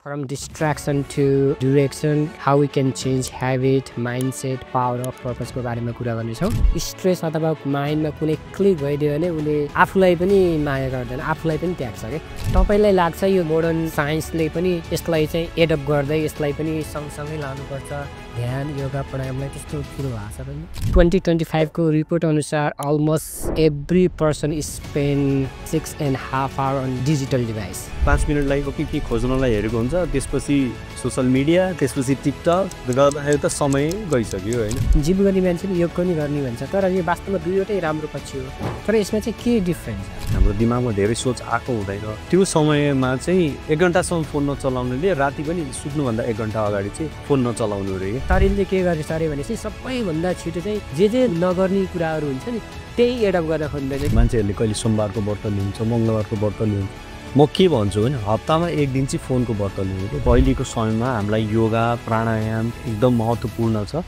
From distraction to direction, how we can change habit, mindset, power of purpose को बारेमा कुरा गर्नेछौँ। Stress अथवा माइन्डमा कुनै क्लिक भइदियो भने उसले आफूलाई पनि माया गर्दैन, आफूलाई पनि त्याग्छ के। तपाईलाई लाग्छ यो मोडर्न साइन्सले पनि यसलाई चाहिँ एडप्ट गर्दै यसलाई पनि सँगसँगै लानुपर्छ। ध्यान योगा प्राणायामलाई त्यस्तो ठुलो भएको छ पनि। 2025 को रिपोर्ट अनुसार almost every person spend 6.5 hours on digital device। 5 minute लागि के खोज्नलाई हेरेको हुन्छ, त्यसपछि सोशल मिडिया, त्यसपछि टिकटक गर्दाखेरि त समय गइसक्यो हैन। जिम गर्ने मान्छेले योग पनि गर्ने भन्छ, तर यो वास्तवमा दुईवटै राम्रो पक्ष हो। तर यसमा चाहिँ के डिफरेन्स छ? हाम्रो दिमागमा धेरै सोच आएको हुँदैन। त्यो समयमा चाहिँ 1 घण्टासम्म फोन नचलाउनुले राति पनि सुत्नुभन्दा 1 घण्टा अगाडि चाहिँ फोन नचलाउनु रे। शरीरले के गर्छ अरे भने चाहिँ सबैभन्दा छिटो चाहिँ जे नगर्ने कुराहरू हुन्छ नि त्यही एडप्ट गर्न खोज्दैन। मान्छेहरूले कहिले सोमबारको व्रत लिन्छ, मङ्गलबारको व्रत लिन्छ। म के भन्छु भने हप्तामा 1 दिन चाहिँ फोनको व्रत लिनु। पहिलेको समयमा हामीलाई योगा प्राणायाम एकदम महत्त्वपूर्ण छ।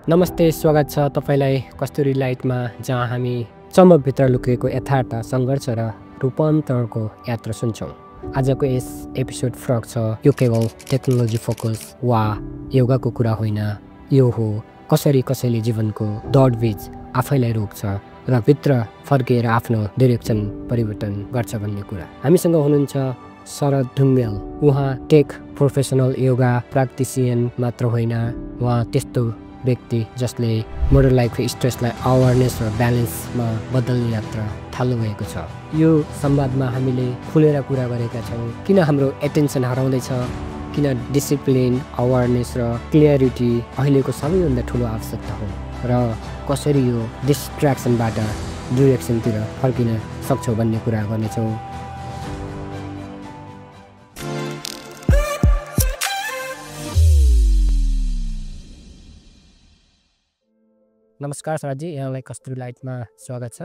नमस्ते, स्वागत छ तपाईलाई कस्तुरी लाइटमा, जहाँ हामी चमकभित्र लुकेको यथार्थ सङ्घर्ष र रूपान्तरणको यात्रा सुन्छौँ। आजको यस एपिसोड फरक छ। यो केवल टेक्नोलोजी फोकस वा योगाको कुरा होइन, यो हो कसरी कसैले जीवनको दौडबीच आफैलाई रोक्छ र भित्र फर्किएर आफ्नो डिरेक्सन परिवर्तन गर्छ भन्ने कुरा। हामीसँग हुनुहुन्छ शरद ढुङ्गेल। उहाँ टेक प्रोफेसनल योगा प्र्याक्टिसियन मात्र होइन, उहाँ त्यस्तो व्यक्ति जसले मोडर्न लाइफको स्ट्रेसलाई अवेरनेस र ब्यालेन्समा बदल्ने यात्रा थाल्नु भएको छ। यो संवादमा हामीले खुलेर कुरा गरेका छौँ, किन हाम्रो एटेन्सन हराउँदैछ, किन डिसिप्लिन, अवेरनेस र क्लियरिटी अहिलेको सबैभन्दा ठुलो आवश्यकता हो, र कसरी यो डिस्ट्र्याक्सनबाट डिरेक्सनतिर फर्किन सक्छौँ भन्ने कुरा गर्नेछौँ। नमस्कार सरजी, यहाँलाई कस्तुरी लाइटमा स्वागत छ।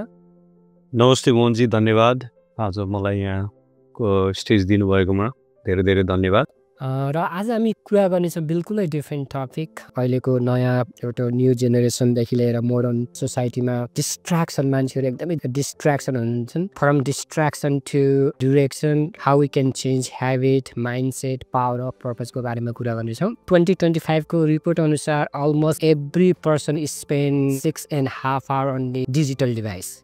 नमस्ते मोहनजी, धन्यवाद। आज मलाई यहाँको स्टेज दिनुभएकोमा धेरै धेरै धन्यवाद। र आज हामी कुरा गर्नेछौँ बिल्कुलै डिफ्रेन्ट टपिक। अहिलेको नयाँ एउटा न्यू जेनेरेसनदेखि लिएर मोडर्न सोसाइटीमा डिस्ट्र्याक्सन, मान्छेहरू एकदमै डिस्ट्र्याक्सन हुन्छन्। From distraction to direction, how we can change habit, mindset, power of पर्पसको बारेमा कुरा गर्नेछौँ। 2025 को रिपोर्ट अनुसार almost every person spend 6.5 hours on the digital device।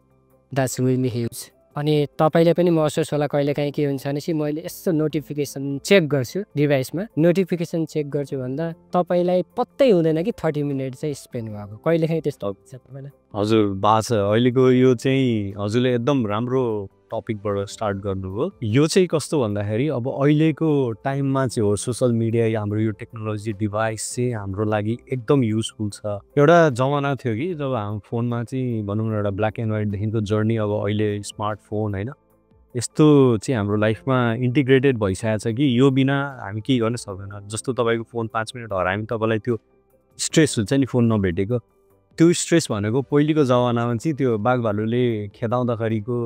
That's really huge. अनि तपाईँले पनि महसुस होला कहिलेकाहीँ के हुन्छ भने चाहिँ मैले यस्तो नोटिफिकेसन चेक गर्छु डिभाइसमा, नोटिफिकेसन चेक गर्छु भन्दा तपाईँलाई पत्तै हुँदैन कि 30 मिनट चाहिँ स्पेन्ड भएको। कहिलेकाहीँ त्यस्तो हुन्छ तपाईँलाई? हजुर, बास अहिलेको यो चाहिँ हजुरले एकदम राम्रो टपिकबाट स्टार्ट गर्नुभयो। यो चाहिँ कस्तो भन्दाखेरि अब अहिलेको टाइममा चाहिँ हो सोसल मिडिया या हाम्रो यो टेक्नोलोजी डिभाइस चाहिँ हाम्रो लागि एकदम युजफुल छ। एउटा जमाना थियो कि जब हाम्रो फोनमा चाहिँ भनौँ न एउटा ब्ल्याक एन्ड व्हाइटदेखिको जर्नी, अब अहिले स्मार्टफोन होइन, यस्तो चाहिँ हाम्रो लाइफमा इन्टिग्रेटेड भइसकेको छ कि यो बिना हामी केही गर्न सक्दैन। जस्तो तपाईँको फोन 5 मिनट हरायो भने तपाईँलाई त्यो स्ट्रेस हुन्छ नि, फोन नभेटेको। त्यो स्ट्रेस भनेको पहिलेको जमानामा चाहिँ त्यो बाघभालुले खेदाउँदाखेरिको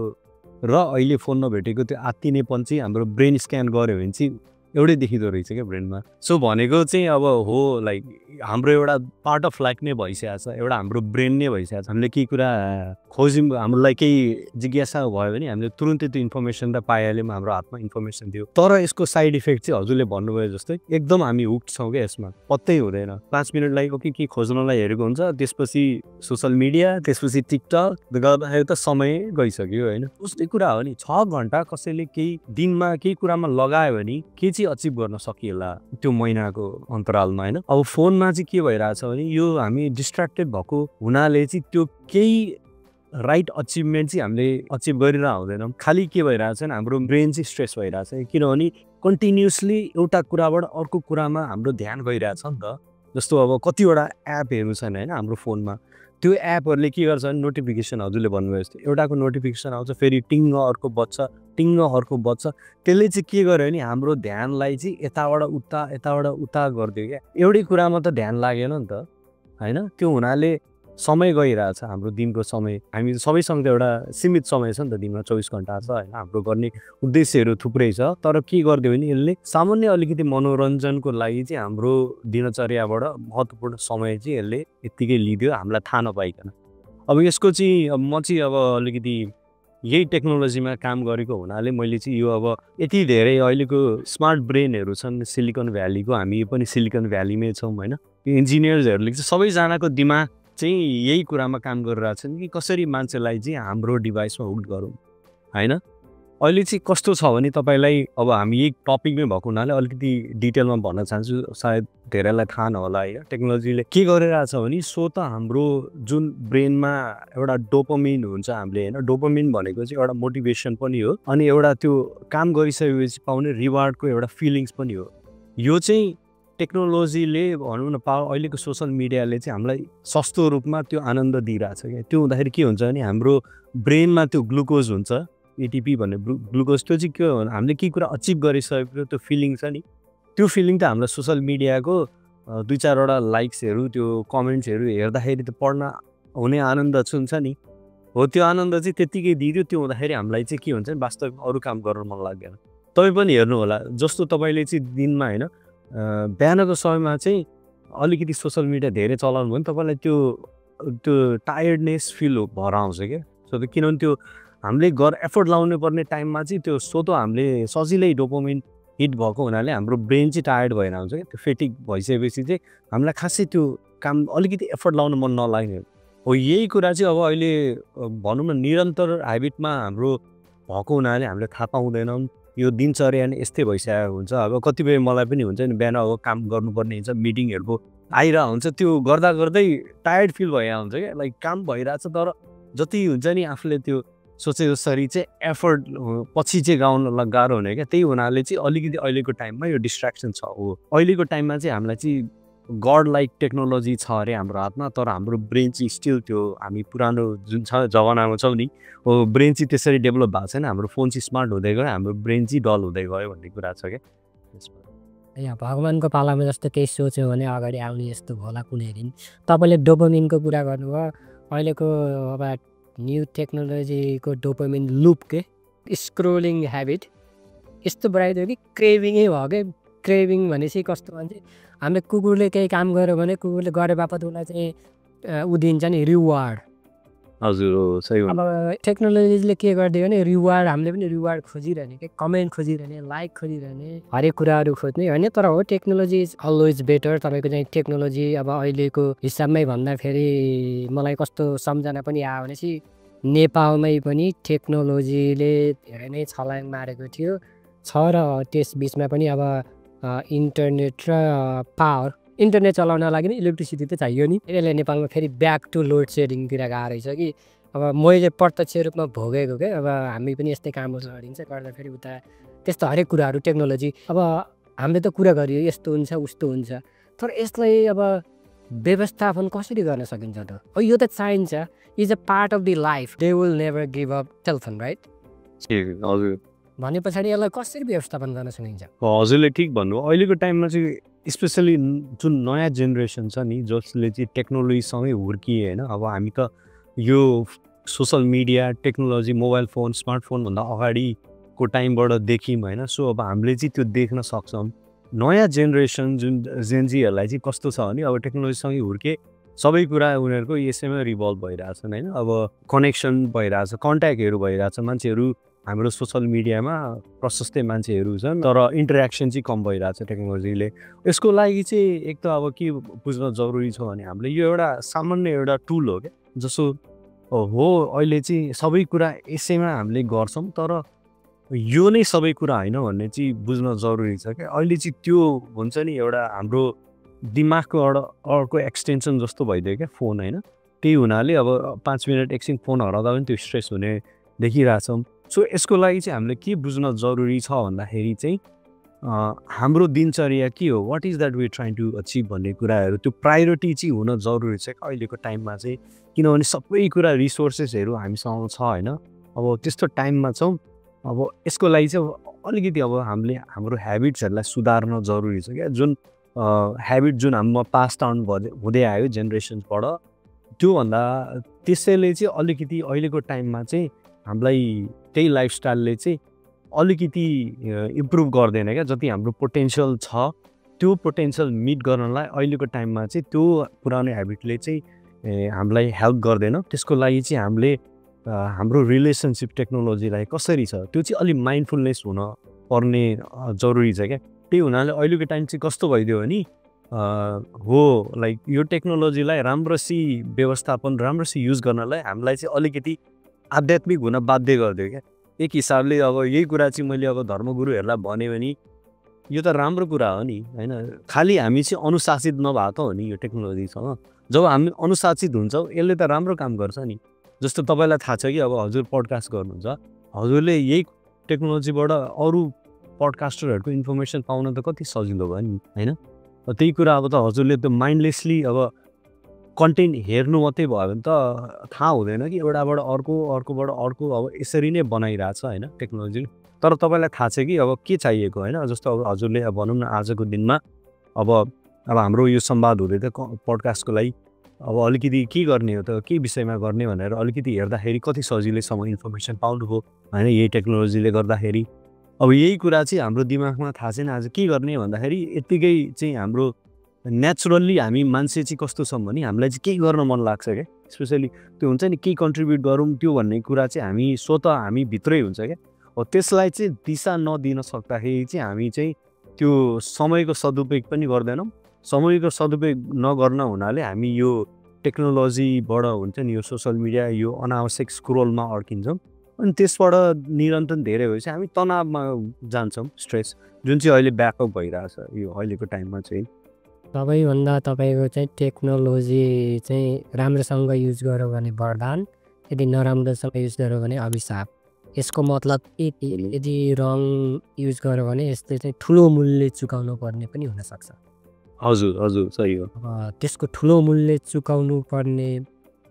र अहिले फोन नभेटेको त्यो आत्तिनेपन चाहिँ हाम्रो ब्रेन स्क्यान गऱ्यो भने चाहिँ एउटै देखिँदो रहेछ क्या ब्रेनमा। सो भनेको चाहिँ अब हो लाइक हाम्रो एउटा पार्ट अफ लाइफ नै भइसकेको छ, एउटा हाम्रो ब्रेन नै भइसकेको छ। हामीले केही कुरा खोज्यौँ, हामीलाई केही जिज्ञासा भयो भने हामीले तुरुन्तै त्यो इन्फर्मेसन त पाइहाल्यौँ, हाम्रो हातमा इन्फर्मेसन थियो। तर यसको साइड इफेक्ट चाहिँ हजुरले भन्नुभयो जस्तै एकदम हामी हुक्ड छौँ क्या यसमा, पत्तै हुँदैन। 5 मिनट लागि के खोज्नलाई हेरेको हुन्छ, त्यसपछि सोसल मिडिया, त्यसपछि टिकटक गर्दाखेरि त समय गइसक्यो होइन। उस्तै कुरा हो नि, 6 घण्टा कसैले केही दिनमा केही कुरामा लगायो भने के चाहिँ अचिभ गर्न सकिएला त्यो महिनाको अन्तरालमा होइन। अब फोनमा चाहिँ के भइरहेछ भने यो हामी डिस्ट्र्याक्टेड भएको हुनाले चाहिँ त्यो केही राइट अचिभमेन्ट चाहिँ हामीले अचिभ गरिरहेको हुँदैनौँ। खालि के भइरहेछ भने हाम्रो ब्रेन चाहिँ स्ट्रेस भइरहेछ, किनभने कन्टिन्युसली एउटा कुराबाट अर्को कुरामा हाम्रो ध्यान गइरहेछ नि त। जस्तो अब कतिवटा एपहरू छन् होइन हाम्रो फोनमा, त्यो एपहरूले के गर्छ भने नोटिफिकेसन हजुरले भन्नुभयो जस्तो एउटाको नोटिफिकेसन आउँछ, फेरि टिङ्ग अर्को बज्छ, टिङ्ग अर्को बज्छ। त्यसले चाहिँ के गर्यो भने हाम्रो ध्यानलाई चाहिँ यताबाट उता गरिदियो क्या। एउटै कुरामा त ध्यान लागेन नि त होइन। त्यो हुनाले समय गइरहेछ हाम्रो दिनको समय। हामी सबैसँग त एउटा सीमित समय छ नि त, दिनमा 24 घण्टा छ होइन। हाम्रो गर्ने उद्देश्यहरू थुप्रै छ, तर के गरिदियो भने यसले सामान्य अलिकति मनोरञ्जनको लागि चाहिँ हाम्रो दिनचर्याबाट महत्त्वपूर्ण समय चाहिँ यसले यत्तिकै लिदियो हामीलाई थाहा नपाइकन। अब यसको चाहिँ म चाहिँ अब अलिकति यही टेक्नोलोजीमा काम गरेको हुनाले मैले चाहिँ यो अब यति धेरै अहिलेको स्मार्ट ब्रेनहरू छन् सिलिकन भ्यालीको, हामी पनि सिलिकन भ्यालीमै छौँ होइन। यो इन्जिनियर्सहरूले चाहिँ सबैजनाको दिमाग चाहिँ यही कुरामा काम गरिरहेको छन् कि कसरी मान्छेलाई चाहिँ हाम्रो डिभाइसमा हुक गरौँ होइन। अहिले चाहिँ कस्तो छ भने तपाईँलाई अब हामी यही टपिकमै भएको हुनाले अलिकति डिटेलमा भन्न चाहन्छु, सायद धेरैलाई थाहा नहोला होइन। टेक्नोलोजीले के गरिरहेछ भने त हाम्रो जुन ब्रेनमा एउटा डोपामिन हुन्छ हामीले होइन, डोपामिन भनेको चाहिँ एउटा मोटिभेसन पनि हो अनि एउटा त्यो काम गरिसकेपछि पाउने रिवार्डको एउटा फिलिङ्स पनि हो। यो चाहिँ टेक्नोलोजीले भनौँ न अहिलेको सोसल मिडियाले चाहिँ हामीलाई सस्तो रूपमा त्यो आनन्द दिइरहेछ क्या। त्यो हुँदाखेरि के हुन्छ भने हाम्रो ब्रेनमा त्यो ग्लुकोज हुन्छ, एटिपी भन्ने ग्लुकोज, त्यो चाहिँ के हो भने हामीले के कुरा अचिभ गरिसकेको त्यो फिलिङ छ नि, त्यो फिलिङ त हामीलाई सोसल मिडियाको 2-4वटा लाइक्सहरू त्यो कमेन्ट्सहरू हेर्दाखेरि त पढ्न हुने आनन्द हुन्छ नि, हो त्यो आनन्द चाहिँ त्यत्तिकै दिइदियो। त्यो हुँदाखेरि हामीलाई चाहिँ के हुन्छ वास्तवमा अरू काम गर्न मन लाग्दैन। तपाईँ पनि हेर्नु होला, जस्तो तपाईँले चाहिँ दिनमा होइन बिहानको समयमा चाहिँ अलिकति सोसल मिडिया धेरै चलाउनु भयो भने तपाईँलाई त्यो टायर्डनेस फिल भएर आउँछ क्या। सो किनभने त्यो हामीले एफोर्ट लाउनु पर्ने टाइममा चाहिँ त्यो हामीले सजिलै डोपामिन हिट भएको हुनाले हाम्रो ब्रेन चाहिँ टायर्ड भएर आउँछ क्या। त्यो फेटिक भइसकेपछि चाहिँ हामीलाई खासै त्यो काम अलिकति एफोर्ट लाउनु मन नलाग्ने हो। यही कुरा चाहिँ अब अहिले भनौँ न निरन्तर ह्याबिटमा हाम्रो भएको हुनाले हामीले थाहा पाउँदैनौँ। यो दिनचर्या नै यस्तै भइसकेको हुन्छ। अब कतिपय मलाई पनि हुन्छ नि, बिहान अब काम गर्नुपर्ने हुन्छ, मिटिङहरूको आइरहेको हुन्छ, त्यो गर्दा गर्दै टायर्ड फिल भइरहेको हुन्छ क्या। लाइक काम भइरहेछ तर जति हुन्छ नि आफूले त्यो सोचे जसरी चाहिँ एफर्ट पछि चाहिँ गाउनलाई गाह्रो हुने क्या। त्यही हुनाले चाहिँ अलिकति अहिलेको टाइममा यो डिस्ट्र्याक्सन छ। हो अहिलेको टाइममा चाहिँ हामीलाई चाहिँ गड लाइक टेक्नोलोजी छ अरे हाम्रो हातमा, तर हाम्रो ब्रेन चाहिँ स्टिल त्यो हामी पुरानो जुन छ जमानामा छौँ नि, हो ब्रेन चाहिँ त्यसरी डेभलप भएको छैन। हाम्रो फोन चाहिँ स्मार्ट हुँदै गयो, हाम्रो ब्रेन चाहिँ डल हुँदै गयो भन्ने कुरा छ क्या। यहाँ भगवान्को पालामा जस्तो केही सोच्यो भने अगाडि आउने यस्तो होला कुनै दिन। तपाईँले डोपामिनको कुरा गर्नुभयो, अहिलेको अब न्यू टेक्नोलोजीको डोपामिन लुप के स्क्रोलिङ ह्याबिट यस्तो बढाइदियो कि क्रेभिङै भयो क्या। क्रेभिङ भनेपछि कस्तो भन्छ, हामीले कुकुरले केही काम गर्यो भने कुकुरले गरे बापत उसलाई चाहिँ ऊ दिन्छ नि रिवार्ड। हजुर हो, सही हो। अब टेक्नोलोजीले के गरिदियो भने रिवार्ड, हामीले पनि रिवार्ड खोजिरहने के, कमेन्ट खोजिरहने, लाइक खोजिरहने, हरेक कुराहरू खोज्ने होइन। तर हो टेक्नोलोजी इज अलवेज बेटर। तपाईँको चाहिँ टेक्नोलोजी अब अहिलेको हिसाबमै भन्दाखेरि मलाई कस्तो सम्झना पनि आयो भनेपछि नेपालमै पनि टेक्नोलोजीले धेरै नै छलाङ मारेको थियो छ र त्यस बिचमा पनि अब इन्टरनेट र पावर, इन्टरनेट चलाउन लागि नि इलेक्ट्रिसिटी त चाहियो नि। यसले नेपालमा फेरि ब्याक टु लोड सेडिङतिर गएको रहेछ कि। अब मैले प्रत्यक्ष रूपमा भोगेको क्या। अब हामी पनि यस्तै कामहरू गरिन्छ, गर्दाखेरि उता त्यस्तो हरेक कुराहरू टेक्नोलोजी। अब हामीले त कुरा गरियो यस्तो हुन्छ उस्तो हुन्छ, तर यसलाई अब व्यवस्थापन कसरी गर्न सकिन्छ त? यो त चाहिन्छ, is a part of the life, they will never give up telephone, right? हजुर भने पछाडि यसलाई कसरी व्यवस्थापन गर्न सकिन्छ? हजुरले ठिक भन्नु। अहिलेको टाइममा चाहिँ स्पेसली जुन नयाँ जेनेरेसन छ नि, जसले चाहिँ टेक्नोलोजीसँगै हुर्किए होइन। अब हामी त यो social media, technology, mobile phone, स्मार्टफोनभन्दा अगाडिको टाइमबाट देख्यौँ होइन। सो अब हामीले चाहिँ त्यो देख्न सक्छौँ। नयाँ जेनेरेसन जुन जेनजीहरूलाई चाहिँ कस्तो छ भने अब टेक्नोलोजीसँगै हुर्के, सबै कुरा उनीहरूको यसैमा रिभल्भ भइरहेछन् होइन। अब कनेक्सन भइरहेछ, कन्ट्याक्टहरू भइरहेछ, मान्छेहरू हाम्रो सोसल मिडियामा प्रशस्तै मान्छेहरू छन्, तर इन्टरेक्सन चाहिँ कम भइरहेछ टेक्नोलोजीले। यसको लागि चाहिँ एक त अब के बुझ्न जरुरी छ भने हामीले यो एउटा सामान्य एउटा टुल हो क्या। जसो हो अहिले चाहिँ सबै कुरा यसैमा हामीले गर्छौँ, तर यो नै सबै कुरा होइन भन्ने चाहिँ बुझ्न जरुरी छ क्या। अहिले चाहिँ त्यो हुन्छ नि एउटा हाम्रो दिमागको एउटा अर्को एक्सटेन्सन जस्तो भइदियो क्या फोन होइन। त्यही हुनाले अब 5 मिनट एकछिन फोन हराउँदा पनि त्यो स्ट्रेस हुने देखिरहेछौँ। सो यसको लागि चाहिँ हामीले के बुझ्न जरुरी छ भन्दाखेरि चाहिँ हाम्रो दिनचर्या के हो, what is that we trying to achieve भन्ने कुराहरू त्यो प्रायोरिटी चाहिँ हुन जरुरी छ अहिलेको टाइममा चाहिँ। किनभने सबै कुरा रिसोर्सेसहरू हामीसँग छ होइन। अब त्यस्तो टाइममा छौँ। अब यसको लागि चाहिँ अलिकति अब हामीले हाम्रो ह्याबिट्सहरूलाई सुधार्न जरुरी छ क्या। जुन ह्याबिट जुन हाम्रो पास डाउन हुँदै आयो जेनेरेसन्सबाट, त्योभन्दा त्यसैले चाहिँ अलिकति अहिलेको टाइममा चाहिँ हामीलाई त्यही लाइफस्टाइलले चाहिँ अलिकति इम्प्रुभ गर्दैन क्या। जति हाम्रो पोटेन्सियल छ त्यो पोटेन्सियल मिट गर्नलाई अहिलेको टाइममा चाहिँ त्यो पुरानो ह्याबिटले चाहिँ हामीलाई हेल्प गर्दैन। त्यसको लागि चाहिँ हामीले हाम्रो रिलेसनसिप टेक्नोलोजीलाई कसरी छ त्यो चाहिँ अलिक माइन्डफुलनेस हुन पर्ने जरुरी छ क्या। त्यही हुनाले अहिलेको टाइम चाहिँ कस्तो भइदियो भने हो लाइक यो टेक्नोलोजीलाई राम्रोसी व्यवस्थापन राम्रोसी युज गर्नलाई हामीलाई चाहिँ अलिकति आध्यात्मिक हुन बाध्य गरिदियो क्या। एक हिसाबले अब यही कुरा चाहिँ मैले अब धर्मगुरुहरूलाई भने भने यो त राम्रो कुरा हो नि होइन, खालि हामी चाहिँ अनुशासित नभएको हो नि यो टेक्नोलोजीसँग। जब हामी अनुशासित हुन्छौँ यसले त राम्रो काम गर्छ नि। जस्तो तपाईँलाई थाहा छ कि अब हजुर पडकास्ट गर्नुहुन्छ, हजुरले यही टेक्नोलोजीबाट अरू पडकास्टरहरूको इन्फर्मेसन पाउन त कति सजिलो भयो नि होइन। त्यही कुरा अब त हजुरले त माइन्डलेसली अब कन्टेन्ट हेर्नु मात्रै भयो भने त थाहा हुँदैन कि एउटाबाट अर्को अर्कोबाट अर्को अब यसरी नै बनाइरहेछ होइन टेक्नोलोजीले। तर तपाईँलाई थाहा छ कि अब के चाहिएको होइन। जस्तो अब हजुरले अब भनौँ न आजको दिनमा अब हाम्रो यो संवाद हुँदै त पडकास्टको लागि अब अलिकति के गर्ने हो त के विषयमा गर्ने भनेर अलिकति हेर्दाखेरि कति सजिलैसँग इन्फर्मेसन पाउनुभयो होइन यही टेक्नोलोजीले गर्दाखेरि। अब यही कुरा चाहिँ हाम्रो दिमागमा थाहा छैन आज के गर्ने भन्दाखेरि यत्तिकै चाहिँ हाम्रो नेचुरल्ली हामी मान्छे चाहिँ कस्तो छौँ भने हामीलाई चाहिँ केही गर्न मन लाग्छ क्या। स्पेसली त्यो हुन्छ नि केही कन्ट्रिब्युट गरौँ त्यो भन्ने कुरा चाहिँ हामी स्वतः हामी भित्रै हुन्छ क्या। हो त्यसलाई चाहिँ दिशा नदिन सक्दाखेरि चाहिँ हामी चाहिँ त्यो समयको सदुपयोग पनि गर्दैनौँ। समयको सदुपयोग नगर्न हुनाले हामी यो टेक्नोलोजीबाट हुन्छ नि यो सोसल मिडिया यो अनावश्यक स्क्रोलमा अड्किन्छौँ अनि त्यसबाट निरन्तर धेरै भएपछि हामी तनावमा जान्छौँ, स्ट्रेस जुन चाहिँ अहिले ब्याकअप भइरहेछ यो अहिलेको टाइममा चाहिँ। सबैभन्दा तपाईँको चाहिँ टेक्नोलोजी चाहिँ राम्रोसँग युज गर्यो भने वरदान, यदि नराम्रोसँग युज गर्यो भने अभिशाप। यसको मतलब यदि रङ युज गर्यो भने यसले चाहिँ ठुलो मूल्य चुकाउनु पर्ने पनि हुनसक्छ। हजुर हजुर सही हो। त्यसको ठुलो मूल्य चुकाउनु पर्ने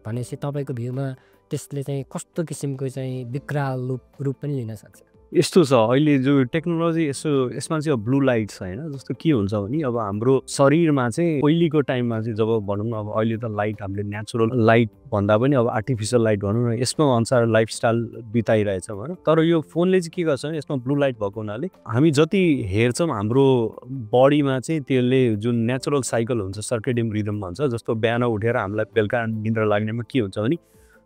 भनेपछि तपाईँको भ्यूमा त्यसले चाहिँ कस्तो किसिमको चाहिँ विकराल रूप पनि लिन सक्छ। यस्तो छ अहिले जो टेक्नोलोजी यसमा चाहिँ ब्लू लाइट छ होइन। जस्तो के हुन्छ भने अब हाम्रो शरीरमा चाहिँ पहिलेको टाइममा चाहिँ जब भनौँ न अब अहिले त लाइट हामीले नेचुरल लाइट भन्दा पनि अब आर्टिफिसियल लाइट भनौँ न यसमा अनुसार लाइफस्टाइल बिताइरहेछ भनौँ। तर यो फोनले चाहिँ के गर्छ भने यसमा ब्लू लाइट भएको हुनाले हामी जति हेर्छौँ हाम्रो बडीमा चाहिँ त्यसले जुन नेचुरल साइकल हुन्छ सर्केडियन रिदम भन्छ। जस्तो बिहान उठेर हामीलाई बेलुका निद्रा लाग्नेमा के हुन्छ भने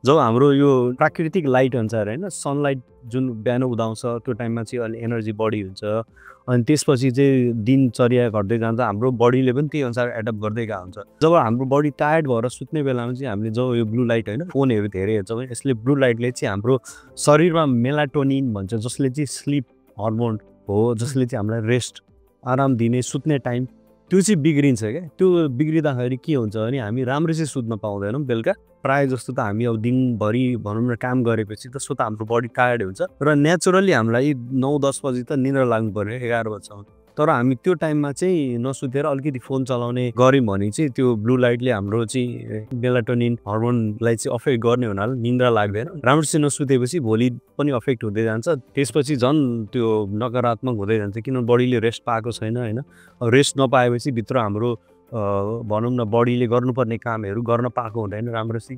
जब हाम्रो यो प्राकृतिक लाइट अनुसार होइन सनलाइट जुन बिहान उदाउँछ त्यो टाइममा चाहिँ अलि एनर्जी बढी हुन्छ अनि त्यसपछि चाहिँ दिनचर्या घट्दै जान्छ। हाम्रो बडीले पनि त्यही अनुसार एडप्ट गर्दै गएको हुन्छ। जब हाम्रो बडी टायर्ड भएर सुत्ने बेलामा चाहिँ हामीले जब यो ब्लू लाइट होइन फोनहरू धेरै हेर्छ भने यसले ब्लू लाइटले चाहिँ हाम्रो शरीरमा मेलाटोनिन भन्छ जसले चाहिँ स्लिप हर्मोन हो जसले चाहिँ हामीलाई रेस्ट आराम दिने सुत्ने टाइम त्यो चाहिँ बिग्रिन्छ क्या। त्यो बिग्रिँदाखेरि के हुन्छ भने हामी राम्रो चाहिँ सुत्न पाउँदैनौँ बेलुका। प्रायः जस्तो त हामी अब दिनभरि भनौँ न काम गरेपछि त स्वतः हाम्रो बडी टायर्ड हुन्छ र नेचुरली हामीलाई 9-10 बजी त निद्रा लाग्नु पर्यो 11 बजीसम्म। तर हामी त्यो टाइममा चाहिँ नसुतेर अलिकति फोन चलाउने गऱ्यौँ भने चाहिँ त्यो ब्लू लाइटले हाम्रो चाहिँ मेलाटोनिन हर्मोनलाई चाहिँ अफेक्ट गर्ने हुनाले निद्रा लाग्दैन। राम्रोसँग नसुतेपछि भोलि पनि अफेक्ट हुँदै जान्छ। त्यसपछि झन् त्यो नकारात्मक हुँदै जान्छ किनभने बडीले रेस्ट पाएको छैन होइन। रेस्ट नपाएपछि भित्र हाम्रो भनौँ न बडीले गर्नुपर्ने कामहरू गर्न पाएको हुँदैन राम्रोसी।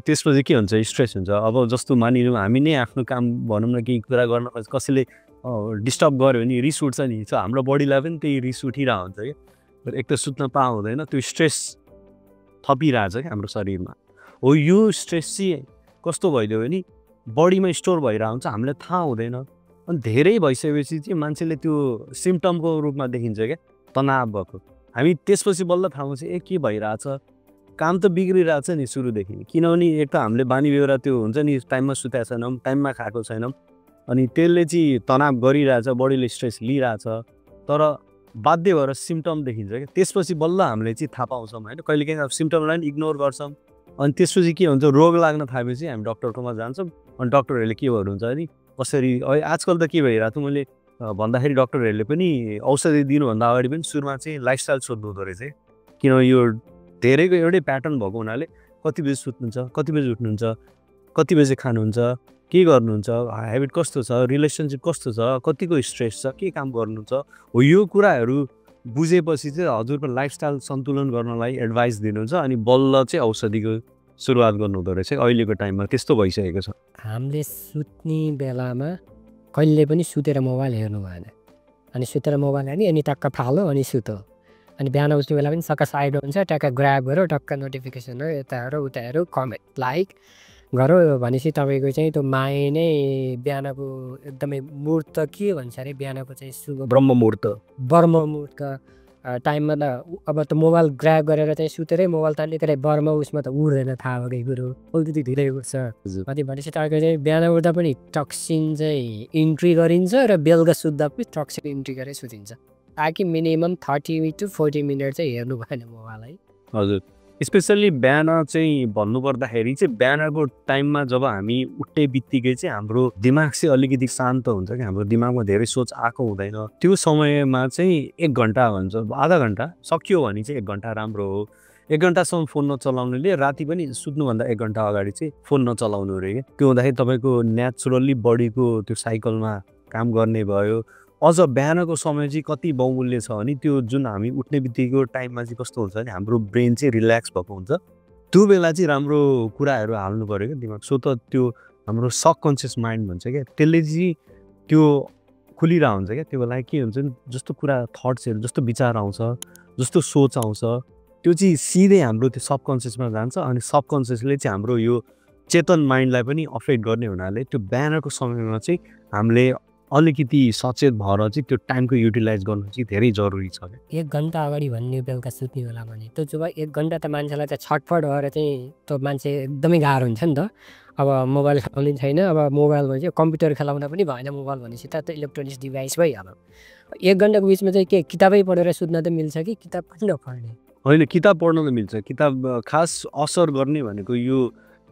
त्यसपछि के हुन्छ स्ट्रेस हुन्छ। अब जस्तो मानिलिउँ हामी नै आफ्नो काम भनौँ न केही कुरा गर्न कसैले डिस्टर्ब गर्यो भने रिस उठ्छ नि। हाम्रो बडीलाई पनि त्यही रिस उठिरहेको हुन्छ क्या। एक त सुत्न पाएको हुँदैन त्यो स्ट्रेस थपिरहेछ क्या हाम्रो शरीरमा। हो यो स्ट्रेस चाहिँ कस्तो भइदियो भने बडीमा स्टोर भइरहेको हुन्छ हामीलाई थाहा हुँदैन अनि धेरै भइसकेपछि चाहिँ मान्छेले त्यो सिम्पटमको रूपमा देखिन्छ क्या तनाव भएको। हामी त्यसपछि बल्ल थाहा हुन्छ के भइरहेछ काम त बिग्रिरहेछ नि सुरुदेखि। किनभने एक त हामीले बानी बेहोरा त्यो हुन्छ नि टाइममा सुतेको छैनौँ टाइममा खाएको छैनौँ अनि त्यसले चाहिँ तनाव गरिरहेछ बडीले स्ट्रेस लिइरहेछ तर बाध्य भएर सिम्पटम देखिन्छ क्या। त्यसपछि बल्ल हामीले चाहिँ थाहा पाउँछौँ होइन। कहिलेकाहीँ अब सिम्पटमलाई पनि इग्नोर गर्छौँ अनि त्यसपछि के हुन्छ रोग लाग्न थालेपछि हामी डक्टरकोमा जान्छौँ अनि डक्टरहरूले के भन्नुहुन्छ भने कसरी आजकल त के भइरहेको थियो मैले भन्दाखेरि डक्टरहरूले पनि औषधि दिनुभन्दा अगाडि पनि सुरुमा चाहिँ लाइफस्टाइल सोध्नु हुँदो रहेछ। किनभने यो धेरैको एउटै प्याटर्न भएको हुनाले कति बजी सुत्नुहुन्छ कति बजी उठ्नुहुन्छ कति बजी खानुहुन्छ के गर्नुहुन्छ हेबिट कस्तो छ रिलेसनसिप कस्तो छ कतिको स्ट्रेस छ के काम गर्नुहुन्छ हो यो कुराहरू बुझेपछि चाहिँ हजुरको लाइफस्टाइल सन्तुलन गर्नलाई एडभाइस दिनुहुन्छ अनि बल्ल चाहिँ औषधिको सुरुवात गर्नुहुँदो रहेछ। अहिलेको टाइममा त्यस्तो भइसकेको छ। हामीले सुत्ने बेलामा कहिले पनि सुतेर मोबाइल हेर्नु भएन। अनि सुतेर मोबाइल हेर्ने अनि टक्क फाल्यो अनि सुतो अनि बिहान उठ्ने बेला पनि सका साइड हुन्छ टक्क ग्राब गऱ्यो टक्क नोटिफिकेसन हो यता हेरौँ उता हेरौँ कमेन्ट लाइक गरौँ भनेपछि तपाईँको चाहिँ त्यो माया नै बिहानको एकदमै मुहूर्त के भन्छ अरे बिहानको चाहिँ शुभ ब्रह्म मुहूर्त मुहूर्त टाइममा त अब त मोबाइल ग्राब गरेर चाहिँ सुतेरै मोबाइल तान्ने त्यसलाई बर्म उसमा त उड्दैन थाहा भएकै कुरो अलिकति ढिलै उठ्छ कति भनेपछि तपाईँको चाहिँ बिहान उठ्दा पनि टक्सिन चाहिँ इन्ट्री गरिन्छ र बेलुका सुत्दा पनि टक्सिन इन्ट्री गरेर सुतिन्छ ताकि मिनिमम 30 to 40 मिनट चाहिँ हेर्नु भएन मोबाइल है। हजुर स्पेसल्ली बिहान चाहिँ भन्नुपर्दाखेरि चाहिँ बिहानको टाइममा जब हामी उठ्ने बित्तिकै चाहिँ हाम्रो दिमाग चाहिँ अलिकति शान्त हुन्छ कि हाम्रो दिमागमा धेरै सोच आएको हुँदैन त्यो समयमा चाहिँ 1 घन्टा भन्छ आधा घन्टा सक्यो भने चाहिँ 1 घन्टा राम्रो हो 1 घन्टासम्म फोन नचलाउनुले राति पनि सुत्नुभन्दा 1 घन्टा अगाडि चाहिँ फोन नचलाउनु अरे क्या त्यो हुँदाखेरि तपाईँको नेचुरल्ली बडीको त्यो साइकलमा काम गर्ने भयो अझ बिहानको समय चाहिँ कति बहुमूल्य छ भने त्यो जुन हामी उठ्ने बित्तिको टाइममा चाहिँ कस्तो हुन्छ भने हाम्रो ब्रेन चाहिँ रिल्याक्स भएको हुन्छ त्यो बेला चाहिँ राम्रो कुराहरू हाल्नु पऱ्यो क्या दिमाग सो त त्यो हाम्रो सबकन्सियस माइन्ड भन्छ क्या त्यसले चाहिँ त्यो खुलिरहेको हुन्छ क्या त्यो बेला के हुन्छ नि जस्तो कुरा थट्सहरू जस्तो विचार आउँछ जस्तो सोच आउँछ त्यो चाहिँ सिधै हाम्रो त्यो सबकन्सियसमा जान्छ अनि सबकन्सियसले चाहिँ हाम्रो यो चेतन माइन्डलाई पनि अफेक्ट गर्ने हुनाले त्यो बिहानको समयमा चाहिँ हामीले अलिकति सचेत भएर चाहिँ त्यो टाइमको युटिलाइज गर्नु चाहिँ धेरै जरुरी छ क्या 1 घन्टा अगाडि भन्ने बेलुका सुत्ने होला भने त्यो जब 1 घन्टा त मान्छेलाई चाहिँ छटफट भएर चाहिँ त्यो मान्छे एकदमै गाह्रो हुन्छ नि त अब मोबाइल खेलाउने छैन अब मोबाइल भनेपछि कम्प्युटर खेलाउन पनि भएन मोबाइल भनेपछि त इलेक्ट्रोनिक्स डिभाइस भइहाल्यो 1 घन्टाको बिचमा चाहिँ के किताबै पढेर सुत्न त मिल्छ कि किताब पनि नपढ्ने होइन किताब पढ्न त मिल्छ किताब खास असर गर्ने भनेको यो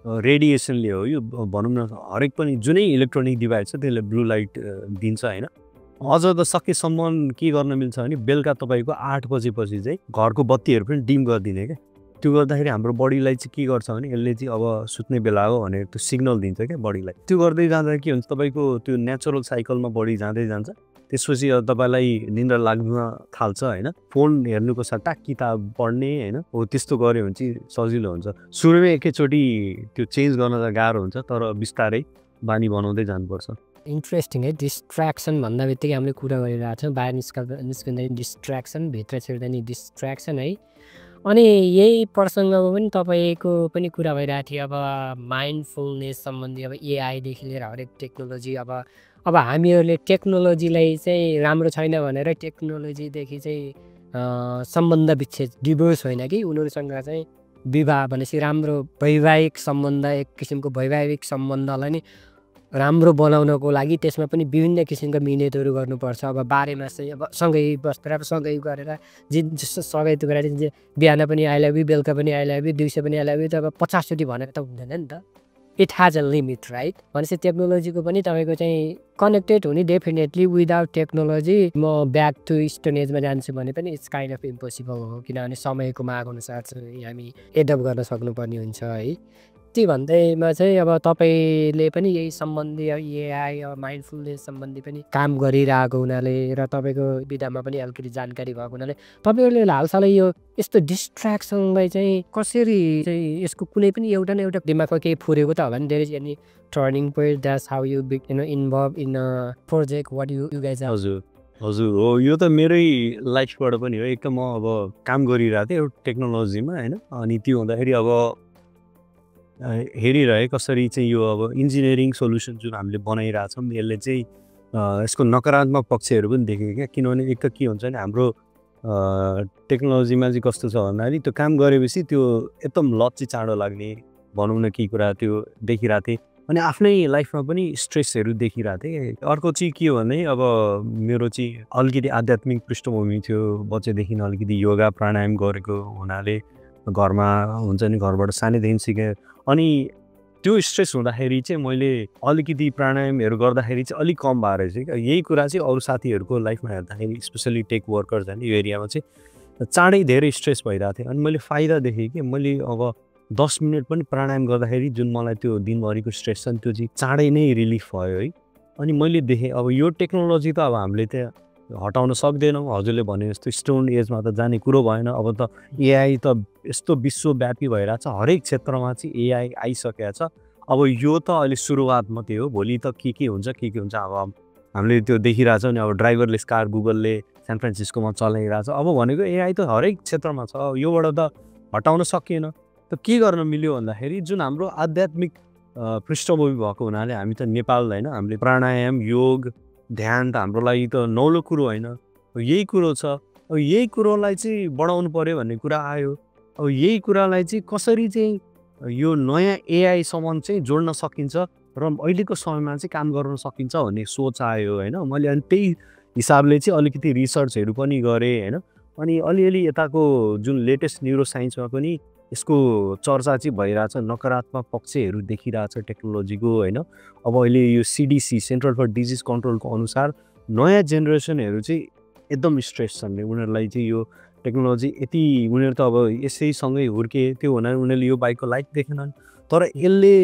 रेडिएसनले हो यो भनौँ न हरेक पनि जुनै इलेक्ट्रोनिक डिभाइस छ त्यसले ब्लू लाइट दिन्छ होइन अझ त सकेसम्म के गर्न मिल्छ भने बेलुका तपाईँको 8 बजेपछि चाहिँ घरको बत्तीहरू पनि डिम गरिदिने क्या त्यो गर्दाखेरि हाम्रो बडीलाई चाहिँ के गर्छ भने यसले चाहिँ अब सुत्ने बेला हो भनेर त्यो सिग्नल दिन्छ क्या बडीलाई त्यो गर्दै जाँदा के हुन्छ तपाईँको त्यो नेचुरल साइकलमा बडी जाँदै जान्छ त्यसपछि तपाईँलाई निन्द्रा लाग्न थाल्छ होइन फोन हेर्नुको सट्टा किताब पढ्ने होइन हो त्यस्तो गऱ्यो भने चाहिँ सजिलो हुन्छ सुरुमै एकैचोटि त्यो चेन्ज गर्न त गाह्रो हुन्छ तर बिस्तारै बानी बनाउँदै जानुपर्छ इन्ट्रेस्टिङ है डिस्ट्र्याक्सन भन्दा बित्तिकै हामीले कुरा गरिरहेको छौँ बाहिर निस्कँदा डिस्ट्र्याक्सन भित्र छिर्दा नि डिस्ट्र्याक्सन है अनि यही प्रसङ्गमा पनि तपाईँको पनि कुरा भइरहेको थियो अब माइन्डफुलनेस सम्बन्धी अब एआईदेखि लिएर हरेक टेक्नोलोजी अब हामीहरूले टेक्नोलोजीलाई चाहिँ राम्रो छैन भनेर टेक्नोलोजीदेखि चाहिँ सम्बन्ध विच्छेद डिभोर्स होइन कि उनीहरूसँग चाहिँ विवाह भनेपछि राम्रो वैवाहिक सम्बन्ध एक किसिमको वैवाहिक सम्बन्धलाई नि राम्रो बनाउनको लागि त्यसमा पनि विभिन्न किसिमका मिहिनेतहरू गर्नुपर्छ अब बारेमा चाहिँ अब सँगै बसेर अब सँगै गरेर जस्तो सँगै गरेर बिहान पनि आई लभ यू बेलुका पनि आई लभ यू दिउँसो पनि आई लभ यू त अब 50 चोटि भनेर त हुँदैन नि त it has a limit right भनेपछि टेक्नोलोजीको पनि तपाईँको चाहिँ कनेक्टेड हुने डेफिनेटली विदाउट टेक्नोलोजी म ब्याक टु स्टोन एजमा जान्छु भने पनि इट्स काइन्ड अफ इम्पोसिबल हो किनभने समयको माग अनुसार चाहिँ हामी एडप्ट गर्न सक्नुपर्ने हुन्छ है त्यही भन्दैमा चाहिँ अब तपाईँले पनि यही सम्बन्धी अब एआई अब माइन्डफुलनेस सम्बन्धी पनि काम गरिरहेको हुनाले र तपाईँको विधामा पनि अलिकति जानकारी भएको हुनाले तपाईँहरूले हालसालै यो यस्तो डिस्ट्र्याक्सनलाई चाहिँ कसरी चाहिँ यसको कुनै पनि एउटा न एउटा दिमागमा केही फुरेको त होला नि धेरै any turning point that's how you involve in a project what you guys हजुर हजुर हो यो त मेरै लाइफबाट पनि हो एक त म अब काम गरिरहेको थिएँ एउटा टेक्नोलोजीमा होइन अनि त्यो हुँदाखेरि अब हेरिरहे कसरी चाहिँ यो अब इन्जिनियरिङ सोल्युसन जुन हामीले बनाइरहेछौँ यसले चाहिँ यसको नकारात्मक पक्षहरू पनि देखेँ क्या किनभने एक त के हुन्छ भने हाम्रो टेक्नोलोजीमा चाहिँ कस्तो छ भन्दाखेरि त्यो काम गरेपछि त्यो एकदम लत चाहिँ चाँडो लाग्ने भनौँ न के कुरा त्यो देखिरहेको थिएँ अनि आफ्नै लाइफमा पनि स्ट्रेसहरू देखिरहेको थिएँ अर्को चाहिँ के हो भने अब मेरो चाहिँ अलिकति आध्यात्मिक पृष्ठभूमि थियो बच्चैदेखि अलिकति योगा प्राणायाम गरेको हुनाले घरमा हुन्छ नि घरबाट सानैदेखि सिकेँ अनि त्यो स्ट्रेस हुँदाखेरि चाहिँ मैले अलिकति प्राणायामहरू गर्दाखेरि चाहिँ अलिक कम भएर चाहिँ क्या यही कुरा चाहिँ अरू साथीहरूको लाइफमा हेर्दाखेरि स्पेसली टेक वर्कर्स होइन यो एरियामा चाहिँ चाँडै धेरै स्ट्रेस भइरहेको थियो अनि मैले फाइदा देखेँ कि मैले अब 10 मिनट पनि प्राणायाम गर्दाखेरि जुन मलाई त्यो दिनभरिको स्ट्रेस छ नि त्यो चाहिँ चाँडै नै रिलिफ भयो है अनि मैले देखेँ अब यो टेक्नोलोजी त अब हामीले त्यहाँ हटाउन सक्दैनौँ हजुरले भने जस्तो स्टोन एजमा त जाने कुरो भएन अब त एआई त यस्तो विश्वव्यापी भइरहेको छ हरेक क्षेत्रमा चाहिँ एआई आइसकेको छ अब यो त अहिले सुरुवात मात्रै हो भोलि त के हुन्छ हुन्छ अब हामीले त्यो देखिरहेछौँ नि अब ड्राइभरलेस कार गुगलले सान फ्रान्सिस्कोमा चलाइरहेछ अब भनेको एआई त हरेक क्षेत्रमा छ योबाट त हटाउन सकिएन त के गर्न मिल्यो भन्दाखेरि जुन हाम्रो आध्यात्मिक पृष्ठभूमि भएको हुनाले हामी त नेपाल होइन, हामीले प्राणायाम योग ध्यान त हाम्रो लागि त नौलो कुरो होइन, यही कुरो छ। अब यही कुरोलाई चाहिँ बढाउनु पर्यो भन्ने कुरा आयो। अब यही कुरालाई चाहिँ कसरी चाहिँ यो नयाँ एआईसम्म चाहिँ जोड्न सकिन्छ र अहिलेको समयमा चाहिँ काम गर्न सकिन्छ भन्ने सोच आयो होइन। मैले अनि त्यही हिसाबले चाहिँ अलिकति रिसर्चहरू पनि गरेँ होइन। अनि अलिअलि यताको जुन लेटेस्ट न्युरो साइन्समा पनि यसको चर्चा चाहिँ भइरहेछ, नकारात्मक पक्षहरू देखिरहेछ टेक्नोलोजीको होइन। अब अहिले यो सिडिसी सेन्ट्रल फर डिजिज कन्ट्रोलको अनुसार नयाँ जेनेरेसनहरू चाहिँ एकदम स्ट्रेस छन्। उनीहरूलाई चाहिँ यो टेक्नोलोजी यति उनीहरू त अब यसैसँगै हुर्के, त्यो हुनाले उनीहरूले यो बाइकको लाइक देखेनन्। तर यसले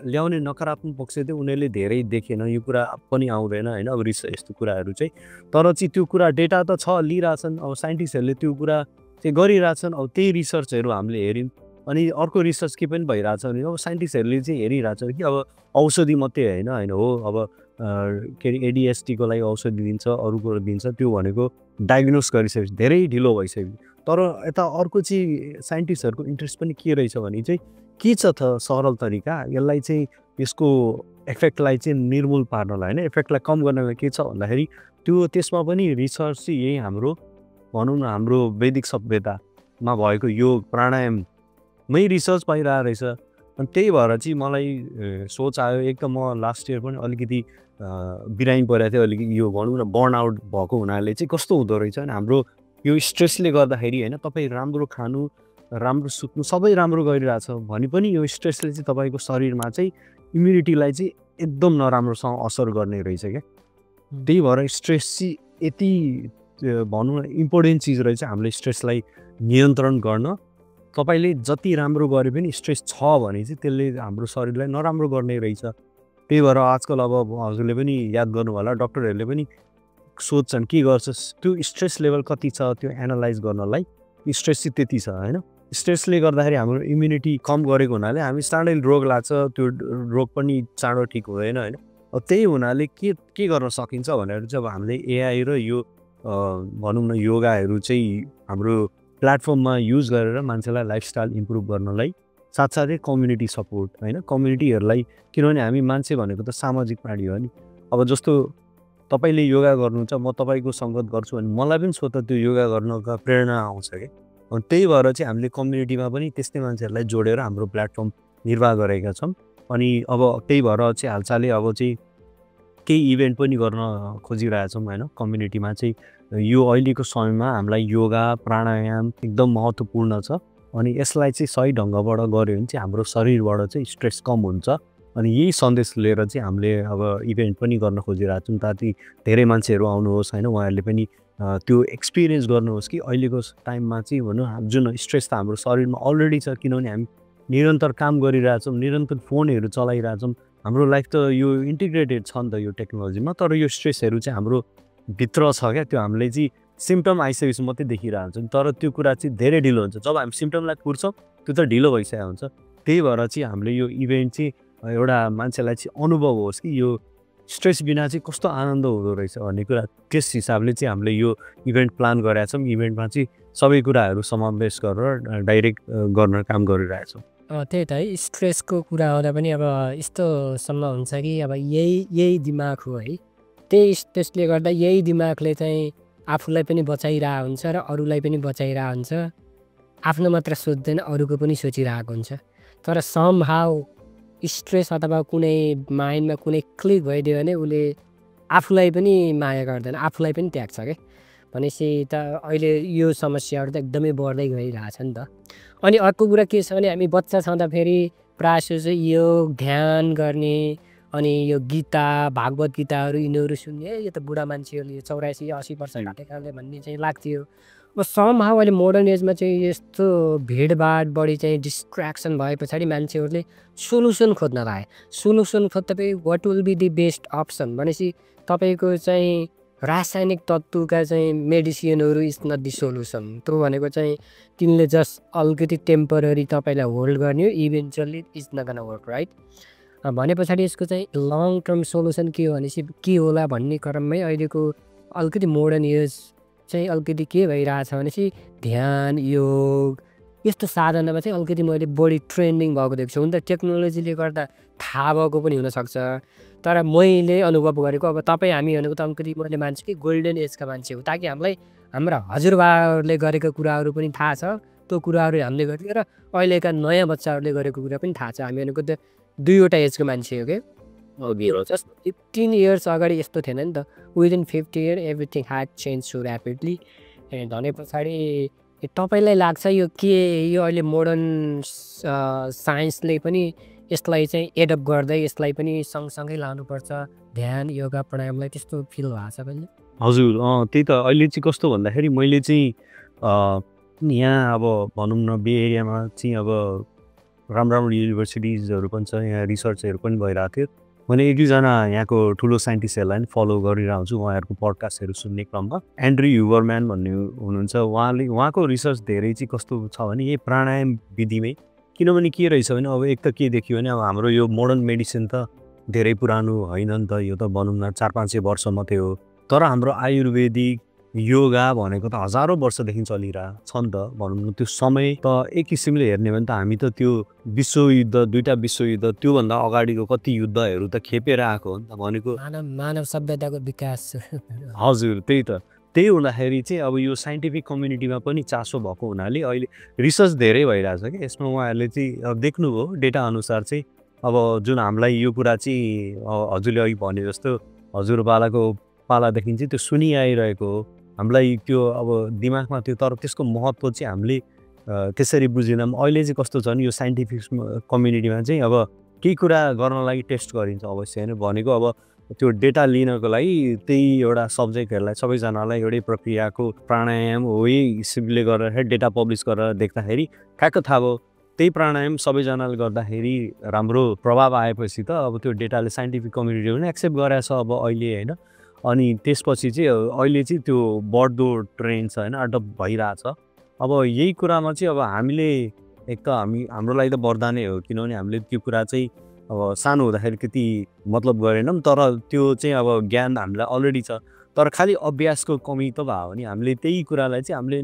ल्याउने नकारात्मक पक्ष चाहिँ उनीहरूले धेरै देखेन, यो कुरा पनि आउँदैन होइन। अब यस्तो कुराहरू चाहिँ तर चाहिँ त्यो कुरा डेटा त छ, लिइरहेछन्। अब साइन्टिस्टहरूले त्यो कुरा चाहिँ गरिरहेछन्। अब त्यही रिसर्चहरू हामीले हेऱ्यौँ। अनि अर्को रिसर्च के पनि भइरहेछ भने अब साइन्टिस्टहरूले चाहिँ हेरिरहेछ कि अब औषधि मात्रै होइन हो, अब के अरे एडिएसटीको लागि औषधि दिन्छ, अरू कुरो दिन्छ, त्यो भनेको डायग्नोस गरिसकेपछि धेरै ढिलो भइसक्यो। तर यता अर्को चाहिँ साइन्टिस्टहरूको इन्ट्रेस्ट पनि के रहेछ भने चाहिँ के छ त सरल तरिका यसलाई चाहिँ यसको इफेक्टलाई चाहिँ निर्मूल पार्नलाई होइन, इफेक्टलाई कम गर्नलाई के छ भन्दाखेरि त्यो त्यसमा पनि रिसर्च चाहिँ यही हाम्रो भनौँ न हाम्रो वैदिक सभ्यतामा भएको योग प्राणायाममै रिसर्च भइरहेको रहेछ। अनि त्यही भएर चाहिँ मलाई सोच आयो। एक त म लास्ट इयर पनि अलिकति बिरामी परेको थियो, अलिकति यो भनौँ न बर्नआउट भएको हुनाले चाहिँ कस्तो हुँदो रहेछ भने हाम्रो यो स्ट्रेसले गर्दाखेरि होइन, तपाईँ राम्रो खानु राम्रो सुत्नु सबै राम्रो गरिरहेछ भने पनि यो स्ट्रेसले चाहिँ तपाईँको शरीरमा चाहिँ इम्युनिटीलाई चाहिँ एकदम नराम्रोसँग असर गर्ने रहेछ क्या। त्यही भएर स्ट्रेस चाहिँ यति भनौँ न इम्पोर्टेन्ट चिज रहेछ हामीले स्ट्रेसलाई नियन्त्रण गर्न। तपाईँले जति राम्रो गरे पनि स्ट्रेस छ भने चाहिँ त्यसले हाम्रो शरीरलाई नराम्रो गर्ने रहेछ। त्यही भएर आजकल अब हजुरले पनि याद गर्नु होला, डक्टरहरूले पनि सोध्छन् के गर्छस्, त्यो स्ट्रेस लेभल कति छ त्यो एनालाइज गर्नलाई। स्ट्रेस चाहिँ त्यति छ होइन। स्ट्रेसले गर्दाखेरि हाम्रो इम्युनिटी कम गरेको हुनाले हामी चाँडै रोग लाग्छ, त्यो रोग पनि चाँडो ठिक हुँदैन होइन। अब त्यही हुनाले के गर्न सकिन्छ भनेर चाहिँ अब हामीले एआई र यो भनौँ न योगाहरू चाहिँ हाम्रो प्लेटफर्ममा युज गरेर मान्छेलाई लाइफस्टाइल इम्प्रुभ गर्नलाई, साथसाथै कम्युनिटी सपोर्ट होइन, कम्युनिटीहरूलाई। किनभने हामी मान्छे भनेको त सामाजिक प्राणी हो नि। अब जस्तो तपाईँले योगा गर्नुहुन्छ, म तपाईँको सङ्गत गर्छु भने मलाई पनि स्वतः त्यो योगा गर्नका प्रेरणा आउँछ क्या। अनि त्यही भएर चाहिँ हामीले कम्युनिटीमा पनि त्यस्तै मान्छेहरूलाई जोडेर हाम्रो प्लेटफर्म निर्वाह गरेका छौँ। अनि अब त्यही भएर चाहिँ हालसालै अब चाहिँ केही इभेन्ट पनि गर्न खोजिरहेछौँ होइन। कम्युनिटीमा चाहिँ यो अहिलेको समयमा हामीलाई योगा प्राणायाम एकदम महत्त्वपूर्ण छ। अनि यसलाई चाहिँ सही ढङ्गबाट गऱ्यो भने चाहिँ हाम्रो शरीरबाट चाहिँ स्ट्रेस कम हुन्छ। अनि यही सन्देश लिएर चाहिँ हामीले अब इभेन्ट पनि गर्न खोजिरहेको छौँ ताकि धेरै मान्छेहरू आउनुहोस् होइन, उहाँहरूले पनि त्यो एक्सपिरियन्स गर्नुहोस् कि अहिलेको टाइममा चाहिँ भनौँ जुन स्ट्रेस त हाम्रो शरीरमा अलरेडी छ। किनभने हामी निरन्तर काम गरिरहेछौँ, निरन्तर फोनहरू चलाइरहेछौँ, हाम्रो लाइफ त यो इन्टिग्रेटेड छ नि त यो टेक्नोलोजीमा। तर यो स्ट्रेसहरू चाहिँ हाम्रो भित्र छ क्या, त्यो हामीले चाहिँ सिम्पटम आइसकेपछि मात्रै देखिरहेको हुन्छ। तर त्यो कुरा चाहिँ धेरै ढिलो हुन्छ, जब हामी सिम्पटमलाई कुर्छौँ त्यो त ढिलो भइसकेको हुन्छ। त्यही भएर चाहिँ हामीले यो इभेन्ट चाहिँ एउटा मान्छेलाई चाहिँ अनुभव होस् कि यो स्ट्रेस बिना चाहिँ कस्तो आनन्द हुँदो रहेछ भन्ने कुरा, त्यस हिसाबले चाहिँ हामीले यो इभेन्ट प्लान गरेका छौँ। इभेन्टमा चाहिँ सबै कुराहरू समावेश गरेर डाइरेक्ट गर्न काम गरिरहेछौँ। त्यही त है, स्ट्रेसको कुरा आउँदा पनि अब यस्तोसम्म हुन्छ कि अब यही दिमाग हो है, त्यही स्ट्रेसले गर्दा यही दिमागले चाहिँ आफूलाई पनि बचाइरहेको हुन्छ र अरूलाई पनि बचाइरहेको हुन्छ। आफ्नो मात्र सोच्दैन, अरूको पनि सोचिरहेको हुन्छ। तर समहाउ स्ट्रेस अथवा कुनै माइन्डमा कुनै क्लिक भइदियो भने उसले आफूलाई पनि माया गर्दैन, आफूलाई पनि त्याग्छ क्या। भनेपछि त अहिले यो समस्याहरू त एकदमै बढ्दै गइरहेछ नि त। अनि अर्को कुरा के छ भने हामी बच्चा छँदाखेरि प्रायः जस्तो चाहिँ योग ध्यान गर्ने, अनि यो गीता भागवत गीताहरू यिनीहरू सुन्ने, यो त बुढा मान्छेहरूले 84-80% घटेकाले भन्ने चाहिँ लाग्थ्यो। अब समहाउ अहिले मोडर्न एजमा चाहिँ यस्तो भिडभाड बढी चाहिँ डिस्ट्र्याक्सन भए पछाडि मान्छेहरूले सोल्युसन खोज्न लागे। सोल्युसन खोज्दा तपाईँ what will be the best option भनेपछि तपाईँको चाहिँ रासायनिक तत्त्वका चाहिँ मेडिसिनहरू इज नट दि सोल्युसन। त्यो भनेको चाहिँ तिनले जस्ट अलिकति टेम्पररी तपाईँलाई होल्ड गर्ने हो, eventually is not gonna work right. भने पछाडि यसको चाहिँ लङ टर्म सोल्युसन के हो भनेपछि के होला भन्ने क्रममै अहिलेको अलिकति मोडर्न एज चाहिँ अलिकति के भइरहेछ भनेपछि ध्यान योग यस्तो साधनमा चाहिँ अलिकति मैले बढी ट्रेन्डिङ भएको देख्छु। हुन त टेक्नोलोजीले गर्दा थाहा भएको पनि हुनसक्छ, तर मैले अनुभव गरेको अब तपाईँ हामी भनेको त अलिकति मैले मान्छु कि गोल्डन एजका मान्छे हो, ताकि हामीलाई हाम्रा हजुरबाहरूले गरेको कुराहरू पनि थाहा छ, त्यो कुराहरू हामीले गरेको र अहिलेका नयाँ बच्चाहरूले गरेको कुरा पनि थाहा छ। हामी भनेको त दुईवटा एजको मान्छे हो क्या। जस्ट 15 इयर्स अगाडि यस्तो थिएन नि त। Within 50 year everything had change so rapidly. भने पछाडि तपाईँलाई लाग्छ यो के यो अहिले मोडर्न साइन्सले पनि यसलाई चाहिँ एडप्ट गर्दै यसलाई पनि सँगसँगै लानुपर्छ ध्यान योगा प्राणायामलाई, त्यस्तो फिल भएको छ कहिले? हजुर त्यही त अहिले चाहिँ कस्तो भन्दाखेरि मैले चाहिँ यहाँ अब भनौँ न बे एरियामा चाहिँ अब राम्रो राम्रो युनिभर्सिटिजहरू पनि छ, यहाँ रिसर्चहरू पनि भइरहेको थियो। मैले एक दुईजना यहाँको ठुलो साइन्टिस्टहरूलाई पनि फलो गरिरहेको छु उहाँहरूको पडकास्टहरू सुन्ने क्रममा। एन्ड्रु ह्युबरम्यान भन्ने हुनुहुन्छ, उहाँको रिसर्च धेरै चाहिँ कस्तो छ भने यही प्राणायाम विधिमै। किनभने के रहेछ भने अब एक त के देखियो भने अब हाम्रो यो मोडर्न मेडिसिन त धेरै पुरानो होइन नि त, यो त भनौँ न 400-500 वर्ष मात्रै हो। तर हाम्रो आयुर्वेदिक योगा भनेको त हजारौँ वर्षदेखि चलिरहेको छ नि त। भनौँ न त्यो समय त एक किसिमले हेर्ने भने त हामी त त्यो विश्वयुद्ध, दुईवटा विश्वयुद्ध त्योभन्दा अगाडिको कति युद्धहरू त खेपेर आएको हो नि त। भनेको मानव सभ्यताको विकास। हजुर त्यही त। त्यही हुँदाखेरि चाहिँ अब यो साइन्टिफिक कम्युनिटीमा पनि चासो भएको हुनाले अहिले रिसर्च धेरै भइरहेछ कि यसमा। उहाँहरूले चाहिँ अब देख्नुभयो डेटा अनुसार चाहिँ अब जुन हामीलाई यो कुरा चाहिँ हजुरले अघि भने जस्तो हजुरबालाको पालादेखि चाहिँ त्यो सुनिआइरहेको हो, हामीलाई त्यो अब दिमागमा थियो, तर त्यसको महत्त्व चाहिँ हामीले त्यसरी बुझेनौँ। अहिले चाहिँ कस्तो छ भने यो साइन्टिफिक कम्युनिटीमा चाहिँ अब केही कुरा गर्न लागि टेस्ट गरिन्छ अवश्य होइन। भनेको अब त्यो डेटा लिनको लागि त्यही एउटा सब्जेक्टहरूलाई सबैजनालाई एउटै प्रक्रियाको प्राणायाम हो यही हिसाबले गर्दाखेरि डेटा पब्लिस गरेर देख्दाखेरि ठ्याक्क थाहा भयो त्यही प्राणायाम सबैजनाले गर्दाखेरि राम्रो प्रभाव आएपछि त अब त्यो डेटाले साइन्टिफिक कम्युनिटीले पनि एक्सेप्ट गरेको छ अब अहिले होइन। अनि त्यसपछि चाहिँ अहिले चाहिँ त्यो बढ्दो ट्रेन्ड छ होइन, अडप्ट भइरहेछ। अब यही कुरामा चाहिँ अब हामीले एक त हाम्रो लागि त वरदानै हो, किनभने हामीले त्यो कुरा चाहिँ अब सानो हुँदाखेरि त्यति मतलब गरेनौँ, तर त्यो चाहिँ अब ज्ञान हामीलाई अलरेडी छ। तर खालि अभ्यासको कमी त भयो भने हामीले त्यही कुरालाई चाहिँ हामीले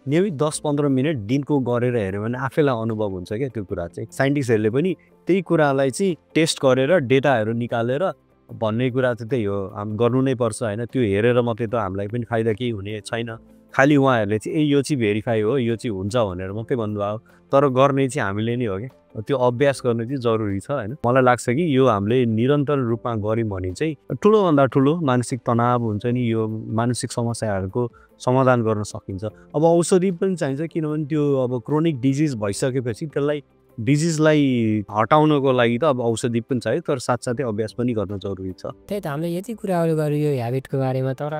नियमित 10-15 मिनट दिनको गरेर हेऱ्यो भने आफैलाई अनुभव हुन्छ क्या त्यो कुरा चाहिँ। साइन्टिस्टहरूले पनि त्यही कुरालाई चाहिँ टेस्ट गरेर डेटाहरू निकालेर भन्ने कुरा चाहिँ त्यही हो, हामी गर्नु नै पर्छ होइन। त्यो हेरेर मात्रै त हामीलाई पनि फाइदा केही हुने छैन। खालि उहाँहरूले चाहिँ यो चाहिँ भेरिफाई हो, यो चाहिँ हुन्छ भनेर मात्रै भन्नुभयो, तर गर्ने चाहिँ हामीले नै हो क्या। त्यो अभ्यास गर्ने चाहिँ जरुरी छ होइन। मलाई लाग्छ कि यो हामीले निरन्तर रूपमा गऱ्यौँ भने चाहिँ ठुलोभन्दा ठुलो मानसिक तनाव हुन्छ नि, यो मानसिक समस्याहरूको समाधान गर्न सकिन्छ। अब औषधि पनि चाहिन्छ, किनभने त्यो अब क्रोनिक डिजिज भइसकेपछि त्यसलाई डिजिजलाई हटाउनको लागि त अब औषधि पनि चाहियो, तर साथसाथै अभ्यास पनि गर्न जरुरी छ। त्यही त हामीले यति कुराहरू गर्यो यो ह्याबिटको बारेमा, तर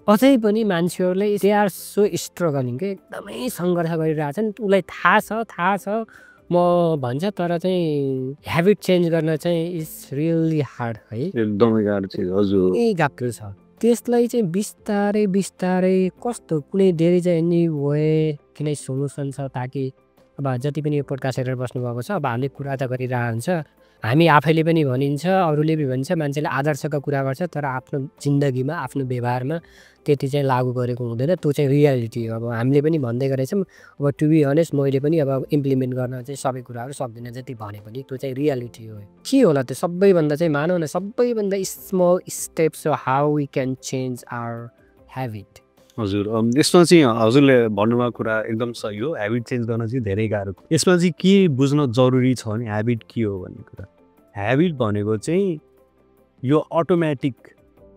अझै पनि मान्छेहरूले दे आर सो स्ट्रगलिङ के एकदमै सङ्घर्ष गरिरहेछन्। उसलाई थाहा छ म भन्छ, तर चाहिँ ह्याबिट चेन्ज गर्न चाहिँ इज रियल्ली हार्ड है, एकदमै गाह्रो छ। हजुर गाह्रो छ। त्यसलाई चाहिँ बिस्तारै बिस्तारै कस्तो कुनै धेरै चाहिँ नि वे कुनै सोल्युसन छ, ताकि अब जति पनि यो पोडकास्ट हेरेर बस्नुभएको छ, अब हामीले कुरा त गरिरहेको हुन्छ, हामी आफैले पनि भनिन्छ, अरूले पनि भन्छ, मान्छेले आदर्शका कुरा गर्छ, तर आफ्नो जिन्दगीमा आफ्नो व्यवहारमा त्यति चाहिँ लागू गरेको हुँदैन। त्यो चाहिँ रियालिटी हो। अब हामीले पनि भन्दै गरेछौँ, अब टु बी अनेस्ट मैले पनि अब इम्प्लिमेन्ट गर्न चाहिँ सबै कुराहरू सक्दिनँ जति भने पनि, त्यो चाहिँ रियालिटी हो। के होला त्यो सबैभन्दा चाहिँ मानौ न सबैभन्दा small steps how we can change our habit. हजुर यसमा चाहिँ हजुरले भन्नुभएको कुरा एकदम सही हो। ह्याबिट चेन्ज गर्न चाहिँ धेरै गाह्रो। यसमा चाहिँ के बुझ्न जरुरी छ भने ह्याबिट के हो भन्ने कुरा। ह्याबिट भनेको चाहिँ यो अटोमेटिक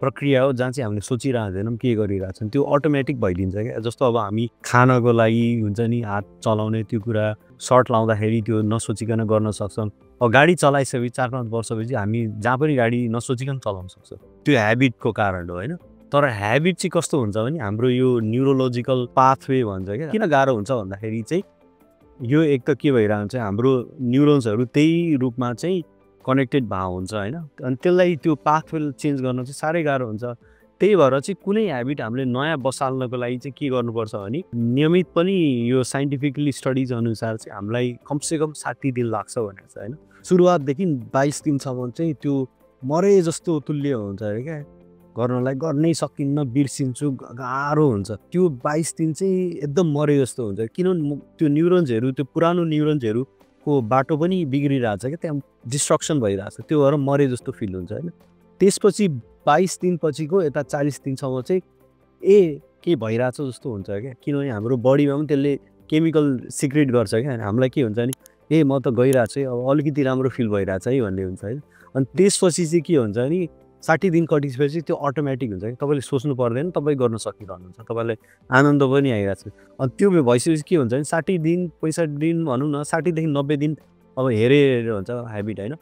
प्रक्रिया हो, जहाँ चाहिँ हामीले सोचिरहँदैनौँ के गरिरहेछौँ, त्यो अटोमेटिक भइदिन्छ क्या। जस्तो अब हामी खानको लागि हुन्छ नि हात चलाउने त्यो कुरा सर्ट लाउँदाखेरि त्यो नसोचिकन गर्न सक्छौँ। अब गाडी चलाइसकेपछि 4-5 वर्षपछि हामी जहाँ पनि गाडी नसोचिकन चलाउन सक्छौँ, त्यो ह्याबिटको कारण हो होइन। तर ह्याबिट चाहिँ कस्तो हुन्छ भने हाम्रो यो न्युरोलोजिकल पाथवे भन्छ क्या। किन गाह्रो हुन्छ भन्दाखेरि चाहिँ यो एक त के भइरहन्छ, हाम्रो न्युरोन्सहरू त्यही रूपमा चाहिँ कनेक्टेड भएको हुन्छ होइन। अनि त्यसलाई त्यो पाथवे चेन्ज गर्न चाहिँ साह्रै गाह्रो हुन्छ। त्यही भएर चाहिँ कुनै ह्याबिट हामीले नयाँ बसाल्नको लागि चाहिँ के गर्नुपर्छ भने नियमित पनि यो साइन्टिफिकली स्टडिज अनुसार चाहिँ हामीलाई कमसेकम 60 दिन लाग्छ भनेर छ होइन। सुरुवातदेखि 22 दिनसम्म चाहिँ त्यो मरे जस्तो तुल्य हुन्छ अरे क्या। गर्नलाई गर्नै सकिन्न, बिर्सिन्छु, गाह्रो हुन्छ। त्यो 22 दिन चाहिँ एकदम मरे जस्तो हुन्छ, किनभने त्यो न्युरोन्सहरू, त्यो पुरानो न्युरोन्सहरूको बाटो पनि बिग्रिरहेछ क्या, त्यहाँ डिस्ट्रक्सन भइरहेछ, त्यो भएर मरे जस्तो फिल हुन्छ होइन। त्यसपछि 22 दिनपछिको यता 40 दिनसम्म चाहिँ के भइरहेछ जस्तो हुन्छ क्या, किनभने हाम्रो बडीमा पनि त्यसले केमिकल सिक्रेट गर्छ क्या, हामीलाई के हुन्छ नि, म त गइरहेको छु है, अब अलिकति राम्रो फिल भइरहेछ है भन्ने हुन्छ होइन। अनि त्यसपछि चाहिँ के हुन्छ नि, 60 दिन कटिसकेपछि त्यो अटोमेटिक हुन्छ कि तपाईँले सोच्नु पर्दैन, तपाईँ गर्न सकिरहनुहुन्छ, तपाईँलाई आनन्द पनि आइरहेको छ। अनि त्यो भइसकेपछि के हुन्छ नि, 60 दिन 65 दिन भनौँ न, 60 देखि 90 दिन अब हेरेर हुन्छ ह्याबिट होइन।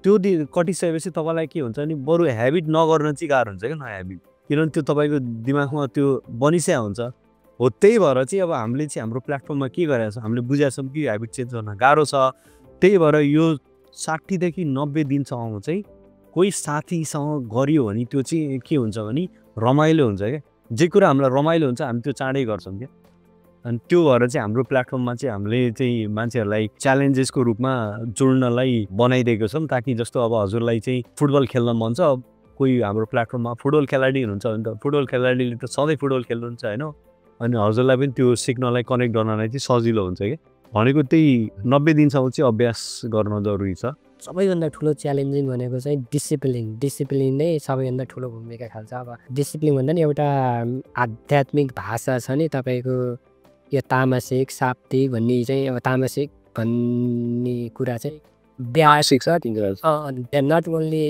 त्यो दिन कटिसकेपछि तपाईँलाई के हुन्छ नि, बरु ह्याबिट नगर्न चाहिँ गाह्रो हुन्छ क्या, नयाँ ह्याबिट, किनभने त्यो तपाईँको दिमागमा त्यो बनिसकेको हुन्छ हो। त्यही भएर चाहिँ अब हामीले चाहिँ हाम्रो प्लेटफर्ममा के गरेको छ, हामीले बुझेको छौँ कि ह्याबिट चेन्ज गर्न गाह्रो छ। त्यही भएर यो 60 देखि 90 दिनसम्म चाहिँ कोही साथीसँग गरियो भने त्यो चाहिँ के हुन्छ भने रमाइलो हुन्छ क्या, जे कुरा हामीलाई रमाइलो हुन्छ हामी त्यो चाँडै गर्छौँ क्या। अनि त्यो भएर चाहिँ हाम्रो प्लेटफर्ममा चाहिँ हामीले चाहिँ मान्छेहरूलाई च्यालेन्जेसको रूपमा जोड्नलाई बनाइदिएको छौँ, ताकि जस्तो अब हजुरलाई चाहिँ फुटबल खेल्न मन छ, कोही हाम्रो प्लेटफर्ममा फुटबल खेलाडी हुनुहुन्छ भने त फुटबल खेलाडीले त सधैँ फुटबल खेल्नुहुन्छ होइन, अनि हजुरलाई पनि त्यो सिक्नलाई कनेक्ट गर्नलाई चाहिँ सजिलो हुन्छ क्या। भनेको त्यही 90 दिनसम्म चाहिँ अभ्यास गर्न जरुरी छ। सबैभन्दा ठुलो च्यालेन्जिङ भनेको चाहिँ डिसिप्लिन नै सबैभन्दा ठुलो भूमिका खेल्छ। अब डिसिप्लिन भन्दा नि एउटा आध्यात्मिक भाषा छ नि तपाईँको, यो तामसिक साप्तिक भन्ने चाहिँ, अब तामसिक भन्ने कुरा चाहिँ बेसिक छ तिनीहरू, नट ओन्ली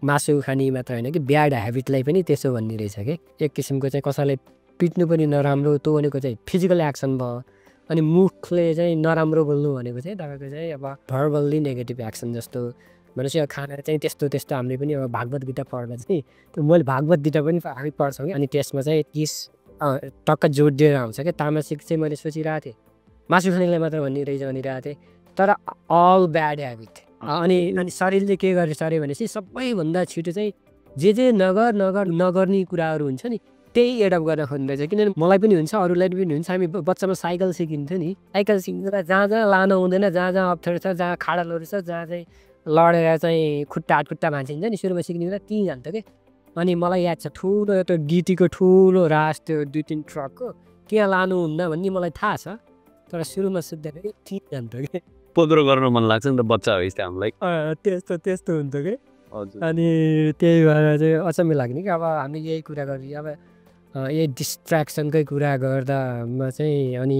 मासु खाने मात्र होइन कि ब्याड ह्याबिटलाई पनि त्यसो भन्ने रहेछ कि। एक किसिमको चाहिँ कसैलाई पिट्नु पनि नराम्रो, त्यो भनेको चाहिँ फिजिकल एक्सन भयो। अनि मुखले चाहिँ नराम्रो बोल्नु भनेको चाहिँ तपाईँको चाहिँ अब भर्बल्ली नेगेटिभ एक्सन जस्तो भनेपछि अब खाना चाहिँ त्यस्तो हामीले पनि अब भागवत गीता पढ्दा चाहिँ त्यो मैले भागवत गीता पनि आफै पढ्छौँ कि, अनि त्यसमा चाहिँ 30 टक्क जोड दिएर आउँछ क्या। तामसिक चाहिँ मैले सोचिरहेको थिएँ मासु खानेलाई मात्र भन्ने रहेछ भनिरहेको थिएँ, तर अल ब्याड ह्याबिट। अनि शरीरले के गरेछ अरे भनेपछि सबैभन्दा छिटो चाहिँ जे नगर्ने कुराहरू हुन्छ नि त्यही एडप्ट गर्न खोज्दो रहेछ। किनभने मलाई पनि हुन्छ, अरूलाई पनि हुन्छ। हामी बच्चामा साइकल सिकिन्थ्यो नि, साइकल सिक्दा जहाँ लानु हुँदैन, जहाँ अप्ठ्यारो छ, जहाँ खाडलहरू छ, जहाँ चाहिँ लडेर चाहिँ खुट्टा भाँचिन्छ नि, सुरुमा सिक्ने बेला त्यहीँ जान्थ्यो क्या। अनि मलाई याद छ ठुलो त्यो गिटीको ठुलो रास, त्यो 2-3 ट्रकको, त्यहाँ लानुहुन्न भन्ने मलाई थाहा छ, तर सुरुमा सिक्दाखेरि त्यहीँ जान्थ्यो क्या। पोद्रो गर्न मन लाग्छ नि त बच्चा भएपछि हामीलाई, त्यस्तो हुन्थ्यो कि। हजुर। अनि त्यही भएर चाहिँ अचम्म लाग्ने कि अब हामी यही कुरा गर्ने, अब यही डिस्ट्र्याक्सनकै कुरा गर्दामा चाहिँ। अनि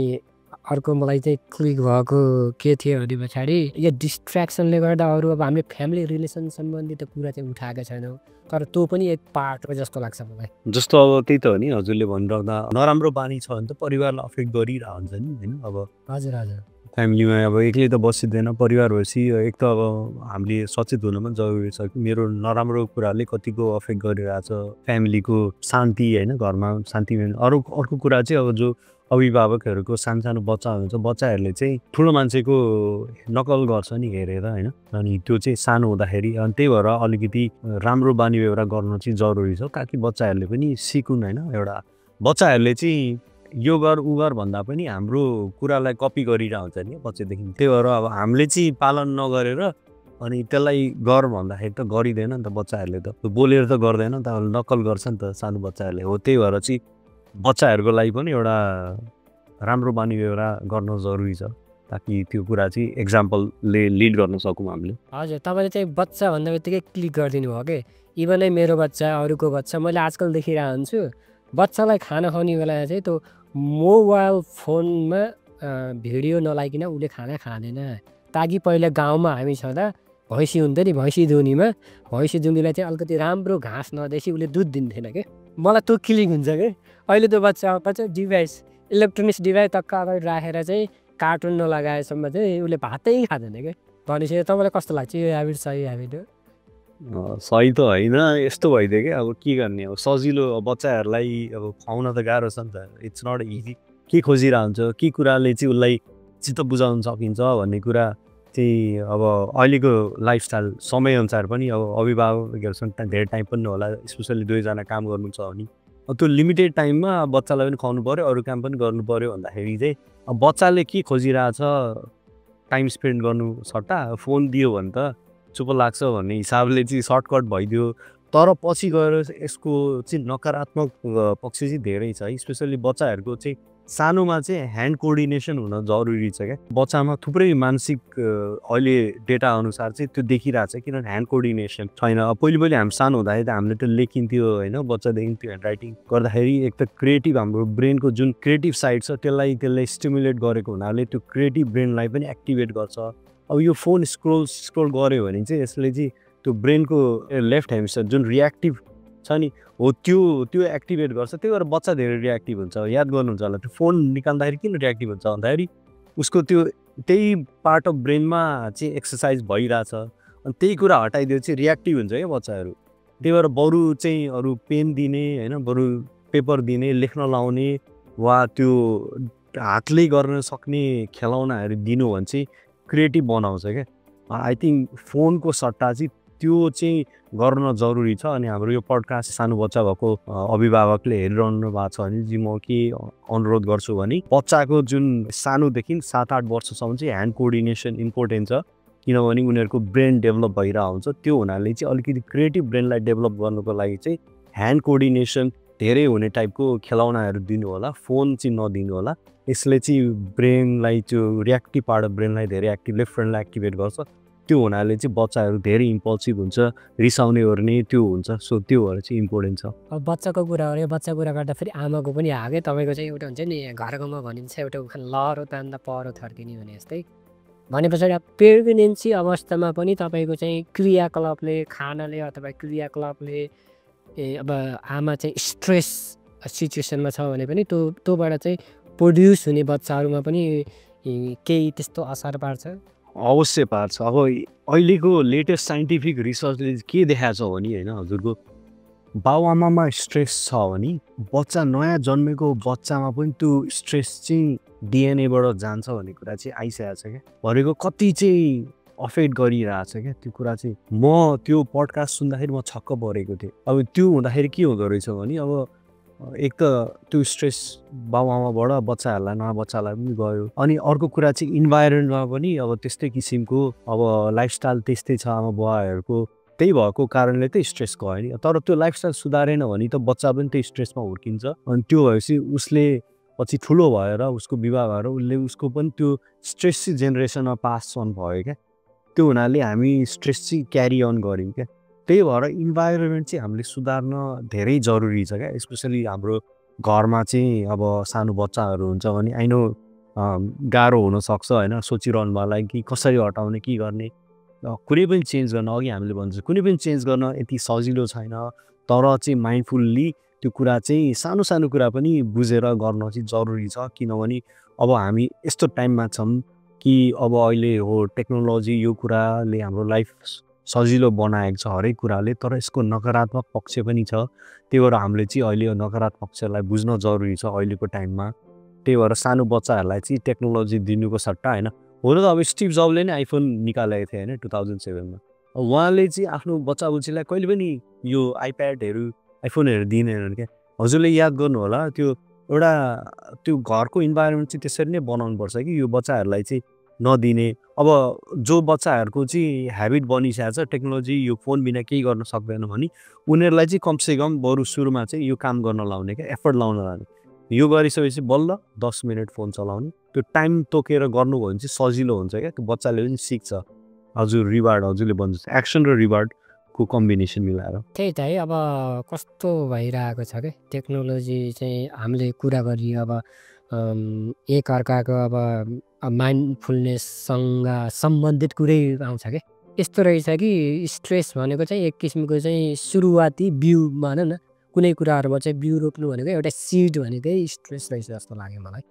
अर्को मलाई चाहिँ क्लिक भएको के थियो भने पछाडि यो डिस्ट्र्याक्सनले गर्दा अरू अब हामीले फ्यामिली रिलेसन सम्बन्धी त कुरा चाहिँ उठाएका छैनौँ, तर त्यो पनि एक पार्ट हो जस्तो लाग्छ मलाई। जस्तो अब त्यही त हो नि, हजुरले भनिराख्दा नराम्रो बानी छ भने त परिवारलाई अफेक्ट गरिरहेको हुन्छ नि होइन। अब हजुर फ्यामिलीमा अब एक्लै त बसिँदैन, परिवार भएपछि एक त अब हामीले सचेत हुन पनि जरुरी छ कि मेरो नराम्रो कुराले कतिको अफेक्ट गरिरहेछ फ्यामिलीको शान्ति होइन, घरमा शान्ति। अर्को कुरा चाहिँ अब जो अभिभावकहरूको सानो बच्चा हुन्छ, बच्चाहरूले चाहिँ ठुलो मान्छेको नकल गर्छ नि हेरेर होइन, अनि त्यो चाहिँ सानो हुँदाखेरि। अनि त्यही भएर अलिकति राम्रो बानी व्यवहार गर्न चाहिँ जरुरी छ, ताकि बच्चाहरूले पनि सिकुन् होइन। एउटा बच्चाहरूले चाहिँ यो गर उ गर भन्दा पनि हाम्रो कुरालाई कपी गरिरहेको हुन्छ नि बच्चादेखि। त्यही भएर अब हामीले चाहिँ पालन नगरेर अनि त्यसलाई गर भन्दाखेरि त गरिँदैन नि त, बच्चाहरूले त बोलेर त गर्दैन नि त, नक्कल गर्छ नि त सानो बच्चाहरूले। हो त्यही भएर चाहिँ बच्चाहरूको लागि पनि एउटा राम्रो बानी व्यवहार गर्न जरुरी छ, ताकि त्यो कुरा चाहिँ एक्जाम्पलले लिड गर्न सकौँ हामीले। हजुर, तपाईँले चाहिँ बच्चा भन्दा बित्तिकै क्लिक गरिदिनु भयो कि। इभनै मेरो बच्चा, अरूको बच्चा, मैले आजकल देखिरहेको हुन्छु बच्चालाई खाना खुवाउने बेला चाहिँ त्यो मोबाइल फोनमा भिडियो नलाइकन उसले खाना खाँदैन। ताकि पहिला गाउँमा हामी छँदा भैँसी हुन्थ्यो नि, भैँसी दुहुनीलाई चाहिँ अलिकति राम्रो घाँस नदिएपछि उसले दुध दिन्थेन क्या। मलाई त्यो क्लिक हुन्छ क्या। अहिले त्यो बच्चा डिभाइस, इलेक्ट्रोनिक्स डिभाइस टक्क अगाडि राखेर चाहिँ कार्टुन नलगाएसम्म चाहिँ उसले भातै खाँदैन क्या। भनेपछि तपाईँलाई कस्तो लाग्छ यो ह्याबिट? सही ह्याबिट हो? सही त होइन, यस्तो भइदियो क्या। अब के गर्ने, अब सजिलो, बच्चाहरूलाई अब खुवाउन त गाह्रो छ नि त, इट्स नट इजी। के खोजिरहेको हुन्छ, के कुराले चाहिँ उसलाई चित्त बुझाउन सकिन्छ भन्ने कुरा चाहिँ अब अहिलेको लाइफस्टाइल समयअनुसार पनि अब अभिभावकहरूसँग धेरै टाइम पनि होला, स्पेसली 2 जना काम गर्नु छ भने त्यो लिमिटेड टाइममा बच्चालाई पनि खुवाउनु पऱ्यो, अरू काम पनि गर्नु पऱ्यो भन्दाखेरि चाहिँ अब बच्चाले के खोजिरहेछ टाइम स्पेन्ड गर्नु सट्टा फोन दियो भने त चुप लाग्छ भन्ने हिसाबले चाहिँ सर्टकट भइदियो तर पछि गएर यसको चाहिँ नकारात्मक पक्ष चाहिँ धेरै छ, स्पेसल्ली बच्चाहरूको चाहिँ सानोमा चाहिँ ह्यान्ड कोअर्डिनेसन हुन जरुरी छ क्या। बच्चामा थुप्रै मानसिक अहिले डेटा अनुसार चाहिँ त्यो देखिरहेको छ, किनभने ह्यान्ड कोअर्डिनेसन छैन। पहिले हामी सानो हुँदाखेरि त हामीले त्यो लेखिन्थ्यो होइन, बच्चादेखि त्यो ह्यान्ड राइटिङ गर्दाखेरि एक त क्रिएटिभ हाम्रो ब्रेनको जुन क्रिएटिभ साइड छ त्यसलाई स्टिमुलेट गरेको हुनाले त्यो क्रिएटिभ ब्रेनलाई पनि एक्टिभेट गर्छ। अब यो फोन स्क्रोल गऱ्यो भने चाहिँ यसले चाहिँ त्यो ब्रेनको लेफ्ट हेमिस्फियर जुन रियाक्टिभ छ नि हो त्यो एक्टिभेट गर्छ। त्यही भएर बच्चा धेरै रियाक्टिभ हुन्छ। याद गर्नुहुन्छ होला त्यो फोन निकाल्दाखेरि किन रियाक्टिभ हुन्छ भन्दाखेरि उसको त्यही पार्ट अफ ब्रेनमा चाहिँ एक्सर्साइज भइरहेछ, अनि त्यही कुरा हटाइदियो चाहिँ रियाक्टिभ हुन्छ क्या बच्चाहरू। त्यही भएर बरु चाहिँ अरू पेन दिने होइन, बरु पेपर दिने, लेख्न लाउने वा त्यो हातले गर्न सक्ने खेलौनाहरू दिनु भने चाहिँ क्रिएटिभ बनाउँछ क्या। आई थिङ्क फोनको सट्टा चाहिँ त्यो चाहिँ गर्न जरुरी छ। अनि हाम्रो यो पडकास्ट सानो बच्चा भएको अभिभावकले हेरिरहनु भएको छ भने चाहिँ म के अनुरोध गर्छु भने बच्चाको जुन सानोदेखि 7-8 वर्षसम्म चाहिँ ह्यान्ड कोअर्डिनेसन इम्पोर्टेन्ट छ, किनभने उनीहरूको ब्रेन डेभलप भइरहेको हुन्छ। त्यो हुनाले चाहिँ अलिकति क्रिएटिभ ब्रेनलाई डेभलप गर्नुको लागि चाहिँ ह्यान्ड कोअर्डिनेसन धेरै हुने टाइपको खेलौनाहरू दिनु होला, फोन चाहिँ नदिनु होला। यसले चाहिँ ब्रेनलाई त्यो रियाक्टिभ पार्ट अफ ब्रेनलाई धेरै लेफ्ट ब्रेनलाई एक्टिभेट गर्छ। त्यो हुनाले चाहिँ बच्चाहरू धेरै इम्पल्सिभ हुन्छ, रिसाउने ओर्ने त्यो हुन्छ। सो त्यो भएर चाहिँ इम्पोर्टेन्ट छ। अब बच्चाको कुरा गऱ्यो, बच्चा कुरा गर्दा फेरि आमाको पनि हाकै तपाईँको चाहिँ एउटा हुन्छ नि घर गाउँमा भनिन्छ एउटा उखान लहरो तान्दा पहरो थर्किने भने जस्तै। भने पछाडि अब प्रेग्नेन्सी अवस्थामा पनि तपाईँको चाहिँ क्रियाकलापले खानाले अथवा क्रियाकलापले अब आमा चाहिँ स्ट्रेस सिचुएसनमा छ भने पनि त्योबाट चाहिँ प्रोड्युस हुने बच्चाहरूमा पनि केही त्यस्तो असर पार्छ? अवश्य पार्छ। अब अहिलेको लेटेस्ट साइन्टिफिक रिसर्चले के देखाएको छ भने होइन, हजुरको बाउआमामा स्ट्रेस छ भने बच्चा नयाँ जन्मेको बच्चामा पनि त्यो स्ट्रेस चाहिँ डिएनएबाट जान्छ भन्ने कुरा चाहिँ आइसकेको छ क्या। भनेको कति चाहिँ अफेक्ट गरिरहेछ क्या त्यो कुरा चाहिँ। म त्यो पडकास्ट सुन्दाखेरि म छक्क परेको थिएँ। अब त्यो हुँदाखेरि के हुँदो रहेछ भने अब एक त त्यो स्ट्रेस बाउआमाबाट बच्चाहरूलाई नयाँ बच्चालाई पनि गयो। अनि अर्को कुरा चाहिँ इन्भाइरोमेन्टमा पनि अब त्यस्तै किसिमको अब लाइफस्टाइल त्यस्तै छ आमा बुवाहरूको, त्यही भएको कारणले त स्ट्रेस गयो नि। तर त्यो लाइफस्टाइल सुधारेन भने त बच्चा पनि त्यही स्ट्रेसमा हुर्किन्छ। अनि त्यो भएपछि उसले पछि ठुलो भएर उसको विवाह भएर उसले उसको पनि त्यो स्ट्रेस चाहिँ जेनेरेसनमा पास अन भयो क्या। त्यो हुनाले हामी स्ट्रेस चाहिँ क्यारी अन गऱ्यौँ क्या। त्यही भएर इन्भाइरोमेन्ट चाहिँ हामीले सुधार्न धेरै जरुरी छ क्या। स्पेसली हाम्रो घरमा चाहिँ अब सानो बच्चाहरू हुन्छ भने आई नो गाह्रो हुनसक्छ होइन, सोचिरहनु भएलाई कि कसरी हटाउने के गर्ने। कुनै पनि चेन्ज गर्न अघि हामीले भन्छ कुनै पनि चेन्ज गर्न यति सजिलो छैन, तर चाहिँ माइन्डफुल्ली त्यो कुरा चाहिँ सानो सानो कुरा पनि बुझेर गर्न चाहिँ जरुरी छ। किनभने अब हामी यस्तो टाइममा छौँ कि अब अहिले हो टेक्नोलोजी यो कुराले हाम्रो लाइफ सजिलो बनाएको छ हरेक कुराले, तर यसको नकारात्मक पक्ष पनि छ। त्यही भएर हामीले चाहिँ अहिले नकारात्मक पक्षलाई बुझ्न जरुरी छ अहिलेको टाइममा। त्यही भएर सानो बच्चाहरूलाई चाहिँ टेक्नोलोजी दिनुको सट्टा होइन, हुन त अब स्टिभ जबले नै आइफोन निकालेको थियो होइन 2007मा। उहाँले चाहिँ आफ्नो बच्चा बुच्चीलाई कहिले पनि यो आइप्याडहरू आइफोनहरू दिँदैनन् क्या। हजुरले याद गर्नु होला त्यो एउटा त्यो घरको इन्भाइरोमेन्ट चाहिँ त्यसरी नै बनाउनुपर्छ कि यो बच्चाहरूलाई चाहिँ नदिने। अब जो बच्चाहरूको चाहिँ ह्याबिट बनिसकेको छ टेक्नोलोजी यो फोन बिना केही गर्न सक्दैन भने उनीहरूलाई चाहिँ कमसेकम बरु सुरुमा चाहिँ यो काम गर्न लाउने क्या, एफर्ट लाउन लाने। यो गरिसकेपछि बल्ल 10 मिनट फोन चलाउने, त्यो टाइम तोकेर गर्नुभयो भने चाहिँ सजिलो हुन्छ क्या। त्यो बच्चाले पनि सिक्छ। हजुर रिवार्ड हजुरले भन्नु एक्सन र रिवार्डको कम्बिनेसन मिलाएर। त्यही त है, अब कस्तो भइरहेको छ क्या टेक्नोलोजी चाहिँ हामीले कुरा गरी अब एकअर्काको अब माइन्डफुलनेससँग सम्बन्धित कुरै आउँछ क्या। यस्तो रहेछ कि स्ट्रेस भनेको चाहिँ एक किसिमको चाहिँ सुरुवाती बिउ भन न, कुनै कुराहरूमा चाहिँ बिउ रोप्नु भनेको एउटा सिड भनेकै स्ट्रेस रहेछ जस्तो लाग्यो मलाई।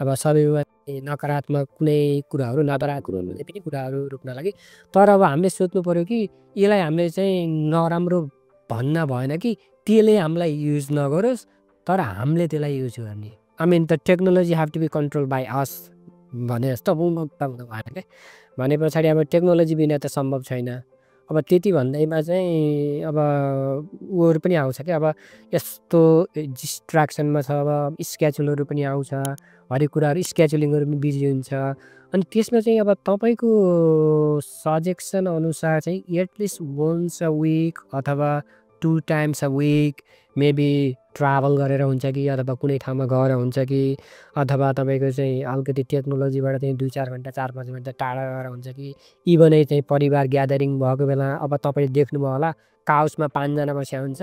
अब सबैमा नकारात्मक कुनै कुराहरू नकारात्मक पनि कुराहरू रोप्न लागि, तर अब हामीले सोध्नु पऱ्यो कि यसलाई हामीले चाहिँ नराम्रो भन्न भएन कि त्यसले हामीलाई युज नगरोस्, तर हामीले त्यसलाई युज गर्ने। I mean the technology have to be control by us भने जस्तो हुनु भएन क्या। भने पछाडि अब टेक्नोलोजी बिना त सम्भव छैन। अब त्यति भन्दैमा चाहिँ अब उयोहरू पनि आउँछ क्या, अब यस्तो डिस्ट्र्याक्सनमा छ, अब स्केड्युलहरू पनि आउँछ, हरेक कुराहरू स्केड्युलिङहरू पनि बिजी हुन्छ। अनि त्यसमा चाहिँ अब तपाईँको सजेसन अनुसार चाहिँ एटलिस्ट वन्स अ विक अथवा 2 times a week maybe travel गरेर हुन्छ कि अथवा कुनै ठाउँमा गएर हुन्छ कि अथवा तपाईँको चाहिँ अलिकति टेक्नोलोजीबाट चाहिँ 2-4 घन्टा 4-5 घन्टा टाढा गएर हुन्छ कि इभनै चाहिँ परिवार ग्यादरिङ भएको बेला अब तपाईँले देख्नुभयो होला काउचमा 5 जना बस्या हुन्छ,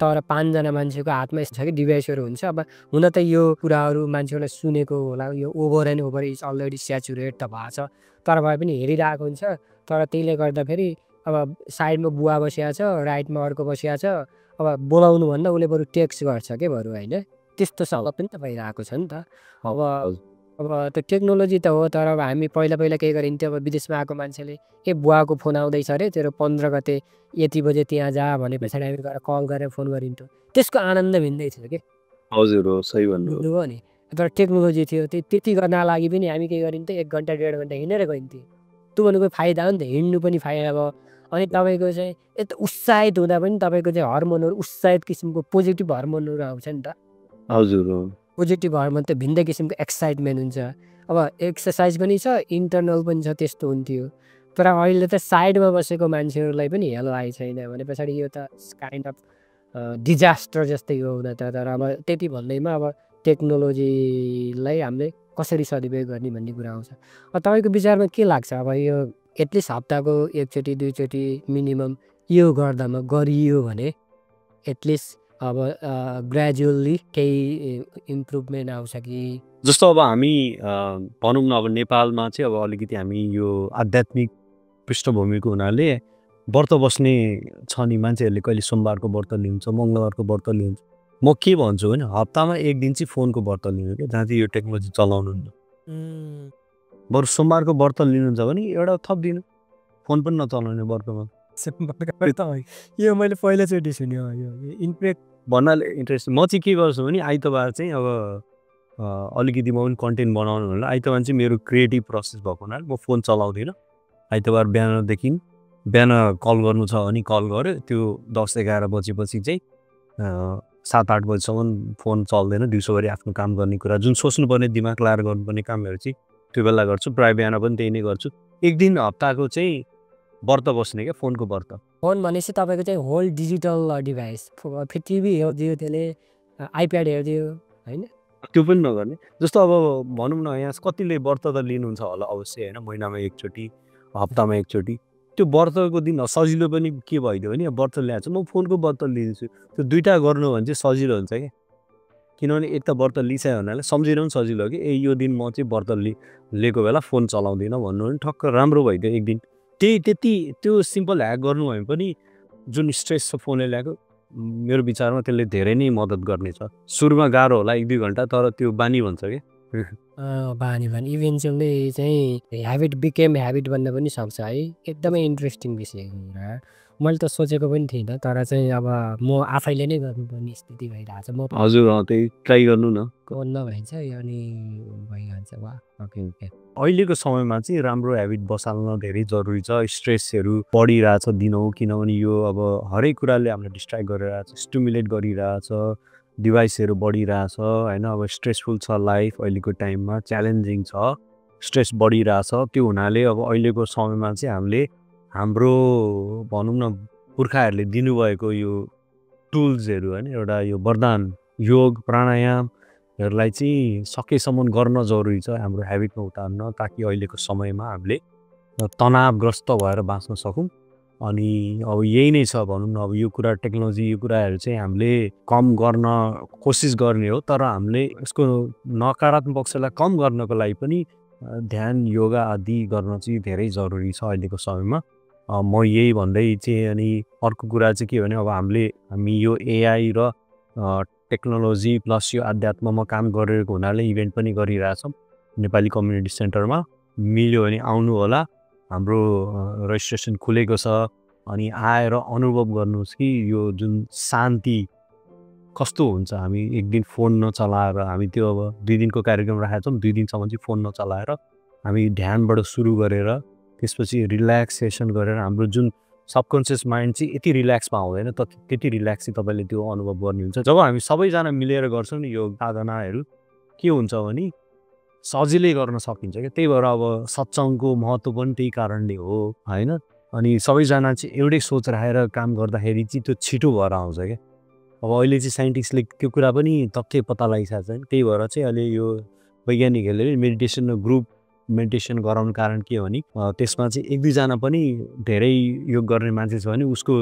तर 5 जना मान्छेको हातमा यस्तो छ कि डिभाइसहरू हुन्छ। अब हुन त यो कुराहरू मान्छेहरूले सुनेको होला, यो over and over is already saturate त भएको छ, तर भए पनि हेरिरहेको हुन्छ। तर त्यसले गर्दाखेरि अब साइडमा बुवा बसिया छ, राइटमा अर्को बसिया छ, अब बोलाउनुभन्दा उसले बरु टेक्स्ट गर्छ के बरु होइन, त्यस्तोसँग पनि त भइरहेको छ नि त। अब त्यो टेक्नोलोजी त हो, तर अब हामी पहिला के गरिन्थ्यो, अब विदेशमा आएको मान्छेले बुवाको फोन आउँदैछ अरे तेरो 15 गते यति बजे त्यहाँ जा भने पछाडि हामी गएर कल गरेर फोन गरिन्थ्यो, त्यसको आनन्द भिन्दै थियो कि। हजुर हो, सही भन्नु बुझ्नुभयो नि। तर टेक्नोलोजी थियो, त्यति गर्न लागि पनि हामी के गरिन्थ्यो, 1 घन्टा 1.5 घन्टा हिँडेर गइन्थ्यो। त्यो भनेको फाइदा हो नि त, हिँड्नु पनि फाइदा भयो। अनि तपाईँको चाहिँ यता उत्साहित हुँदा पनि तपाईँको चाहिँ हर्मोनहरू उत्साहित किसिमको पोजिटिभ हर्मोनहरू आउँछ नि त। हजुर हो, पोजिटिभ हर्मोन त भिन्दै किसिमको एक्साइटमेन्ट हुन्छ। अब एक्सर्साइज पनि छ, इन्टरनल पनि छ, त्यस्तो हुन्थ्यो। तर अहिले त साइडमा बसेको मान्छेहरूलाई पनि हेलो आइ छैन भने पछाडि यो त काइन्ड अफ डिजास्टर जस्तै हो हुन त। तर अब त्यति भन्दैमा अब टेक्नोलोजीलाई हामीले कसरी सदुपयोग गर्ने भन्ने कुरा आउँछ। तपाईँको विचारमा के लाग्छ, अब यो एटलिस्ट हप्ताको 1 चोटि 2 चोटि मिनिमम यो गर्दामा गरियो भने एटलिस्ट अब ग्रेजुअल्ली केही इम्प्रुभमेन्ट आउँछ कि? जस्तो अब हामी भनौँ न, अब नेपालमा चाहिँ अब अलिकति हामी यो आध्यात्मिक पृष्ठभूमिको हुनाले व्रत बस्ने छ नि मान्छेहरूले, कहिले सोमबारको व्रत लिन्छ, मङ्गलबारको व्रत लिन्छ। म के भन्छु भने हप्तामा 1 दिन चाहिँ फोनको व्रत लिनु क्या, जहाँ चाहिँ यो टेक्नोलोजी चलाउनु नि। बरु सोमबारको व्रत लिनुहुन्छ भने एउटा थप दिनु, फोन पनि नचलाउने व्रतमा। यो मैले पहिलोचोटि सुन्यो, यो इम्प्याक्ट भन्नाले इन्ट्रेस्ट। म चाहिँ के गर्छु भने आइतबार चाहिँ अब अलिकति म पनि कन्टेन्ट बनाउनु होला, आइतबार चाहिँ मेरो क्रिएटिभ प्रोसेस भएको हुनाले म फोन चलाउँदिनँ। आइतबार बिहान कल गर्नु छ भने कल गऱ्यो, त्यो 10-11 बजेपछि चाहिँ 7-8 बजीसम्म फोन चल्दैन। दिउँसोभरि आफ्नो काम गर्ने कुरा जुन सोच्नुपर्ने दिमाग लाएर गर्नुपर्ने कामहरू चाहिँ त्यो बेला गर्छु। प्रायः बिहान पनि त्यही नै गर्छु। 1 दिन हप्ताको चाहिँ व्रत बस्ने क्या, फोनको व्रत। फोन भनेपछि तपाईँको चाहिँ होल डिजिटल डिभाइस, फेरि टिभी हेरिदियो, त्यसले आइप्याड हेरिदियो होइन, त्यो पनि नगर्ने। जस्तो अब भनौँ न, यहाँ कतिले व्रत त लिनुहुन्छ होला अवश्य होइन, महिनामा 1 चोटि, हप्तामा 1 चोटि। त्यो व्रतको दिन सजिलो पनि के भइदियो भने व्रत ल्याएको छ, म फोनको व्रत लिन्छु। त्यो दुइटा गर्नु भने चाहिँ सजिलो हुन्छ क्या, किनभने एक त व्रत लिइसक्यो भन्नाले सम्झिन पनि सजिलो हो कि यो दिन म चाहिँ व्रत लिएको बेला फोन चलाउँदिनँ भन्नु भने ठक्क राम्रो भइदियो 1 दिन। त्यति त्यो सिम्पल ह्याक गर्नु भयो भने पनि जुन स्ट्रेस छ फोनले ल्याएको, मेरो विचारमा त्यसले धेरै नै मद्दत गर्नेछ। सुरुमा गाह्रो होला 1-2 घन्टा, तर त्यो बानी भन्छ क्या। बानी इभेन्चुअली चाहिँ ह्याबिट बिकेम ह्याबिट बन्न पनि सक्छ है। एकदमै इन्ट्रेस्टिङ विषय कुरा, मैले त सोचेको पनि थिइनँ, तर चाहिँ अब म आफैले नै गर्नुपर्ने स्थिति भइरहेछ। म हजुर त्यही ट्राई गर्नु न, नभइन्छ अनि भइहाल्छ। वा ओके। अहिलेको समयमा चाहिँ राम्रो ह्याबिट बसाल्न धेरै जरुरी छ। स्ट्रेसहरू बढिरहेछ दिनौँ, किनभने यो अब हरेक कुराले हामीलाई डिस्ट्र्याक्ट गरिरहेछ, स्टिमुलेट गरिरहेछ, डिभाइसहरू बढिरहेछ होइन। अब स्ट्रेसफुल छ लाइफ, अहिलेको टाइममा च्यालेन्जिङ छ, स्ट्रेस बढिरहेछ। त्यो हुनाले अब अहिलेको समयमा चाहिँ हामीले हाम्रो भनौँ न पुर्खाहरूले दिनुभएको यो टुल्सहरू होइन, एउटा यो वरदान योग प्राणायामहरूलाई चाहिँ सकेसम्म गर्न जरुरी छ हाम्रो ह्याबिटमा उतार्न, ताकि अहिलेको समयमा हामीले तनावग्रस्त भएर बाँच्न सकौँ। अनि अब यही नै छ भनौँ न, अब यो कुरा टेक्नोलोजी यो कुराहरू चाहिँ हामीले कम गर्न कोसिस गर्ने हो, तर हामीले यसको नकारात्मक पक्षलाई कम गर्नको लागि पनि ध्यान योगा आदि गर्न चाहिँ धेरै जरुरी छ अहिलेको समयमा। म यही भन्दै चाहिँ अनि अर्को कुरा चाहिँ के भने अब हामी यो एआई र टेक्नोलोजी प्लस यो अध्यात्ममा काम गरेको हुनाले इभेन्ट पनि गरिरहेछौँ नेपाली कम्युनिटी सेन्टरमा। मिल्यो भने आउनु होला, हाम्रो रेजिस्ट्रेसन खुलेको छ। अनि आएर अनुभव गर्नुहोस् कि यो जुन शान्ति कस्तो हुन्छ। हामी 1 दिन फोन नचलाएर, हामी त्यो अब 2 दिनको कार्यक्रम राखेका छौँ, 2 दिनसम्म चाहिँ फोन नचलाएर हामी ध्यानबाट सुरु गरेर त्यसपछि रिल्याक्सेसन गरेर हाम्रो जुन सबकन्सियस माइन्ड चाहिँ यति रिल्याक्समा हुँदैन त्यति रिल्याक्स चाहिँ तपाईँले त्यो अनुभव गर्नुहुन्छ जब हामी सबैजना मिलेर गर्छौँ नि यो साधनाहरू के हुन्छ भने सजिलै गर्न सकिन्छ क्या त्यही भएर अब सत्सङ्गको महत्त्व पनि त्यही कारणले हो होइन अनि सबैजना चाहिँ एउटै सोच राखेर काम गर्दाखेरि चाहिँ त्यो छिटो भएर आउँछ क्या अब अहिले चाहिँ साइन्टिस्टले त्यो कुरा पनि तथ्य पत्ता लगाइसकेको छ त्यही भएर चाहिँ अहिले यो वैज्ञानिकहरूले मेडिटेसन ग्रुप मेडिटेसन गराउनु कारण के हो भने त्यसमा चाहिँ एक दुईजना पनि धेरै योग गर्ने मान्छे छ भने उसको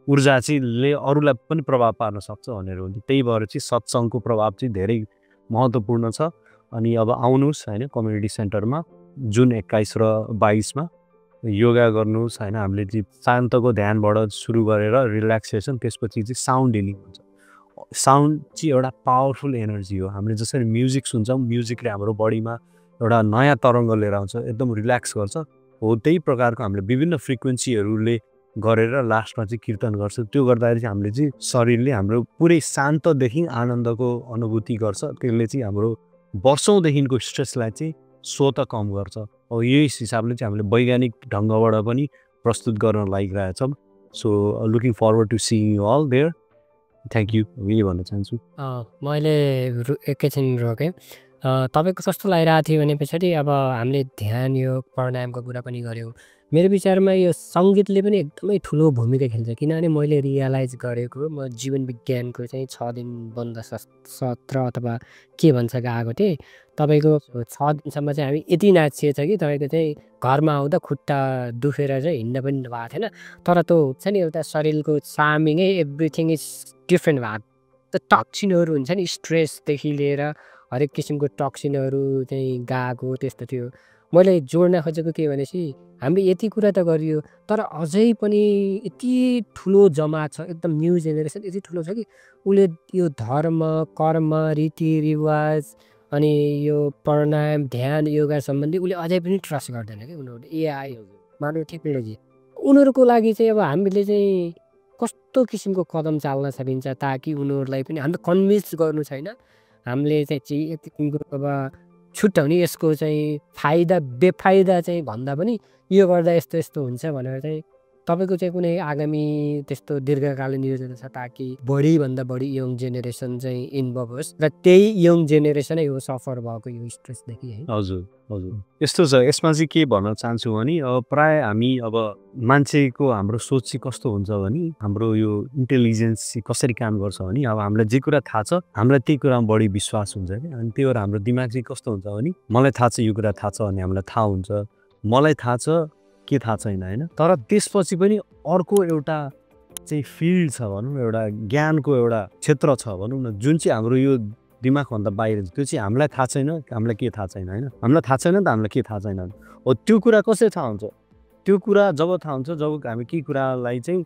ऊर्जा चाहिँ अरूलाई पनि प्रभाव पार्न सक्छ भनेर हुन्छ त्यही भएर चाहिँ सत्सङ्गको प्रभाव चाहिँ धेरै महत्त्वपूर्ण छ अनि अब आउनुहोस् होइन कम्युनिटी सेन्टरमा जुन 21 र 22मा योगा गर्नुहोस् होइन हामीले चाहिँ शान्तको ध्यानबाट सुरु गरेर रिल्याक्सेसन त्यसपछि चाहिँ साउन्ड हिलिङ हुन्छ साउन्ड चाहिँ एउटा पावरफुल एनर्जी हो हामीले जसरी म्युजिक सुन्छौँ म्युजिकले हाम्रो बडीमा एउटा नयाँ तरङ्ग लिएर आउँछ एकदम रिल्याक्स गर्छ हो त्यही प्रकारको हामीले विभिन्न फ्रिक्वेन्सीहरूले गरेर लास्टमा चाहिँ कीर्तन गर्छ त्यो गर्दाखेरि चाहिँ हामीले चाहिँ शरीरले हाम्रो पुरै शान्तदेखि आनन्दको अनुभूति गर्छ त्यसले चाहिँ हाम्रो वर्षौँदेखिको स्ट्रेसलाई चाहिँ स्वत कम गर्छ अब यही हिसाबले चाहिँ हामीले वैज्ञानिक ढङ्गबाट पनि प्रस्तुत गर्न लागिरहेछौँ so looking forward to seeing you all there thank you यही भन्न चाहन्छु मैले एकैछिन रोकेँ तपाईँको कस्तो लागिरहेको थियो भने पछाडि अब हामीले ध्यान योग प्राणायामको कुरा पनि गऱ्यौँ मेरो विचारमा यो सङ्गीतले पनि एकदमै ठुलो भूमिका खेल्छ किनभने मैले रियलाइज गरेको म जीवन विज्ञानको चाहिँ 6 दिन बन्द सत्र अथवा के भन्छ गएको थिएँ तपाईँको 6 दिनसम्म चाहिँ हामी यति नाचिएछ कि तपाईँको चाहिँ घरमा आउँदा खुट्टा दुखेर चाहिँ हिँड्न पनि भएको थिएन तर त्यो हुन्छ नि एउटा शरीरको चार्मिङै एभ्रिथिङ इज डिफ्रेन्ट भएको त टक्सिनहरू हुन्छ नि स्ट्रेसदेखि लिएर हरेक किसिमको टक्सिनहरू चाहिँ गएको त्यस्तो थियो मैले जोड्न खोजेको के भनेपछि हामीले यति कुरा त गरियो तर अझै पनि यति ठुलो जमात छ एकदम न्यू जेनेरेसन यति ठुलो छ कि उसले यो धर्म कर्म रीतिरिवाज अनि यो प्राणायाम ध्यान योगा सम्बन्धी उसले अझै पनि ट्रस्ट गर्दैन कि उनीहरूले एआई मानव टेक्नोलोजी उनीहरूको लागि चाहिँ अब हामीले चाहिँ कस्तो किसिमको कदम चाल्न सकिन्छ ताकि उनीहरूलाई पनि हामीले कन्भिन्स गर्नु छैन हामीले चाहिँ यति अब छुट्याउने यसको चाहिँ फाइदा बेफाइदा चाहिँ भन्दा पनि यो गर्दा यस्तो यस्तो हुन्छ भनेर चाहिँ तपाईँको चाहिँ कुनै आगामी त्यस्तो दीर्घकालीन योजना छ ताकि बढीभन्दा बढी यङ जेनेरेसन चाहिँ इन्भल्भ होस् र त्यही यङ जेनेरेसनै हो सफर भएको यो स्ट्रेसदेखि है हजुर हजुर यस्तो छ यसमा चाहिँ के भन्न चाहन्छु भने अब प्राय हामी अब मान्छेको हाम्रो सोच चाहिँ कस्तो हुन्छ भने हाम्रो यो इन्टेलिजेन्स चाहिँ कसरी काम गर्छ भने अब हामीलाई जे कुरा थाहा छ हामीलाई त्यही कुरामा बढी विश्वास हुन्छ क्या अनि त्यही भएर हाम्रो दिमाग चाहिँ कस्तो हुन्छ भने मलाई थाहा छ यो कुरा थाहा छ भने हामीलाई थाहा हुन्छ मलाई थाहा छ के थाहा छैन होइन तर त्यसपछि पनि अर्को एउटा चाहिँ फिल्ड छ भनौँ एउटा ज्ञानको एउटा क्षेत्र छ भनौँ न जुन चाहिँ हाम्रो यो दिमागभन्दा बाहिर छ त्यो चाहिँ हामीलाई थाहा छैन हामीलाई के थाहा छैन होइन हामीलाई थाहा छैन त हामीलाई के थाहा छैन हो त्यो कुरा कसरी थाहा हुन्छ त्यो कुरा जब थाहा हुन्छ जब हामी केही कुरालाई चाहिँ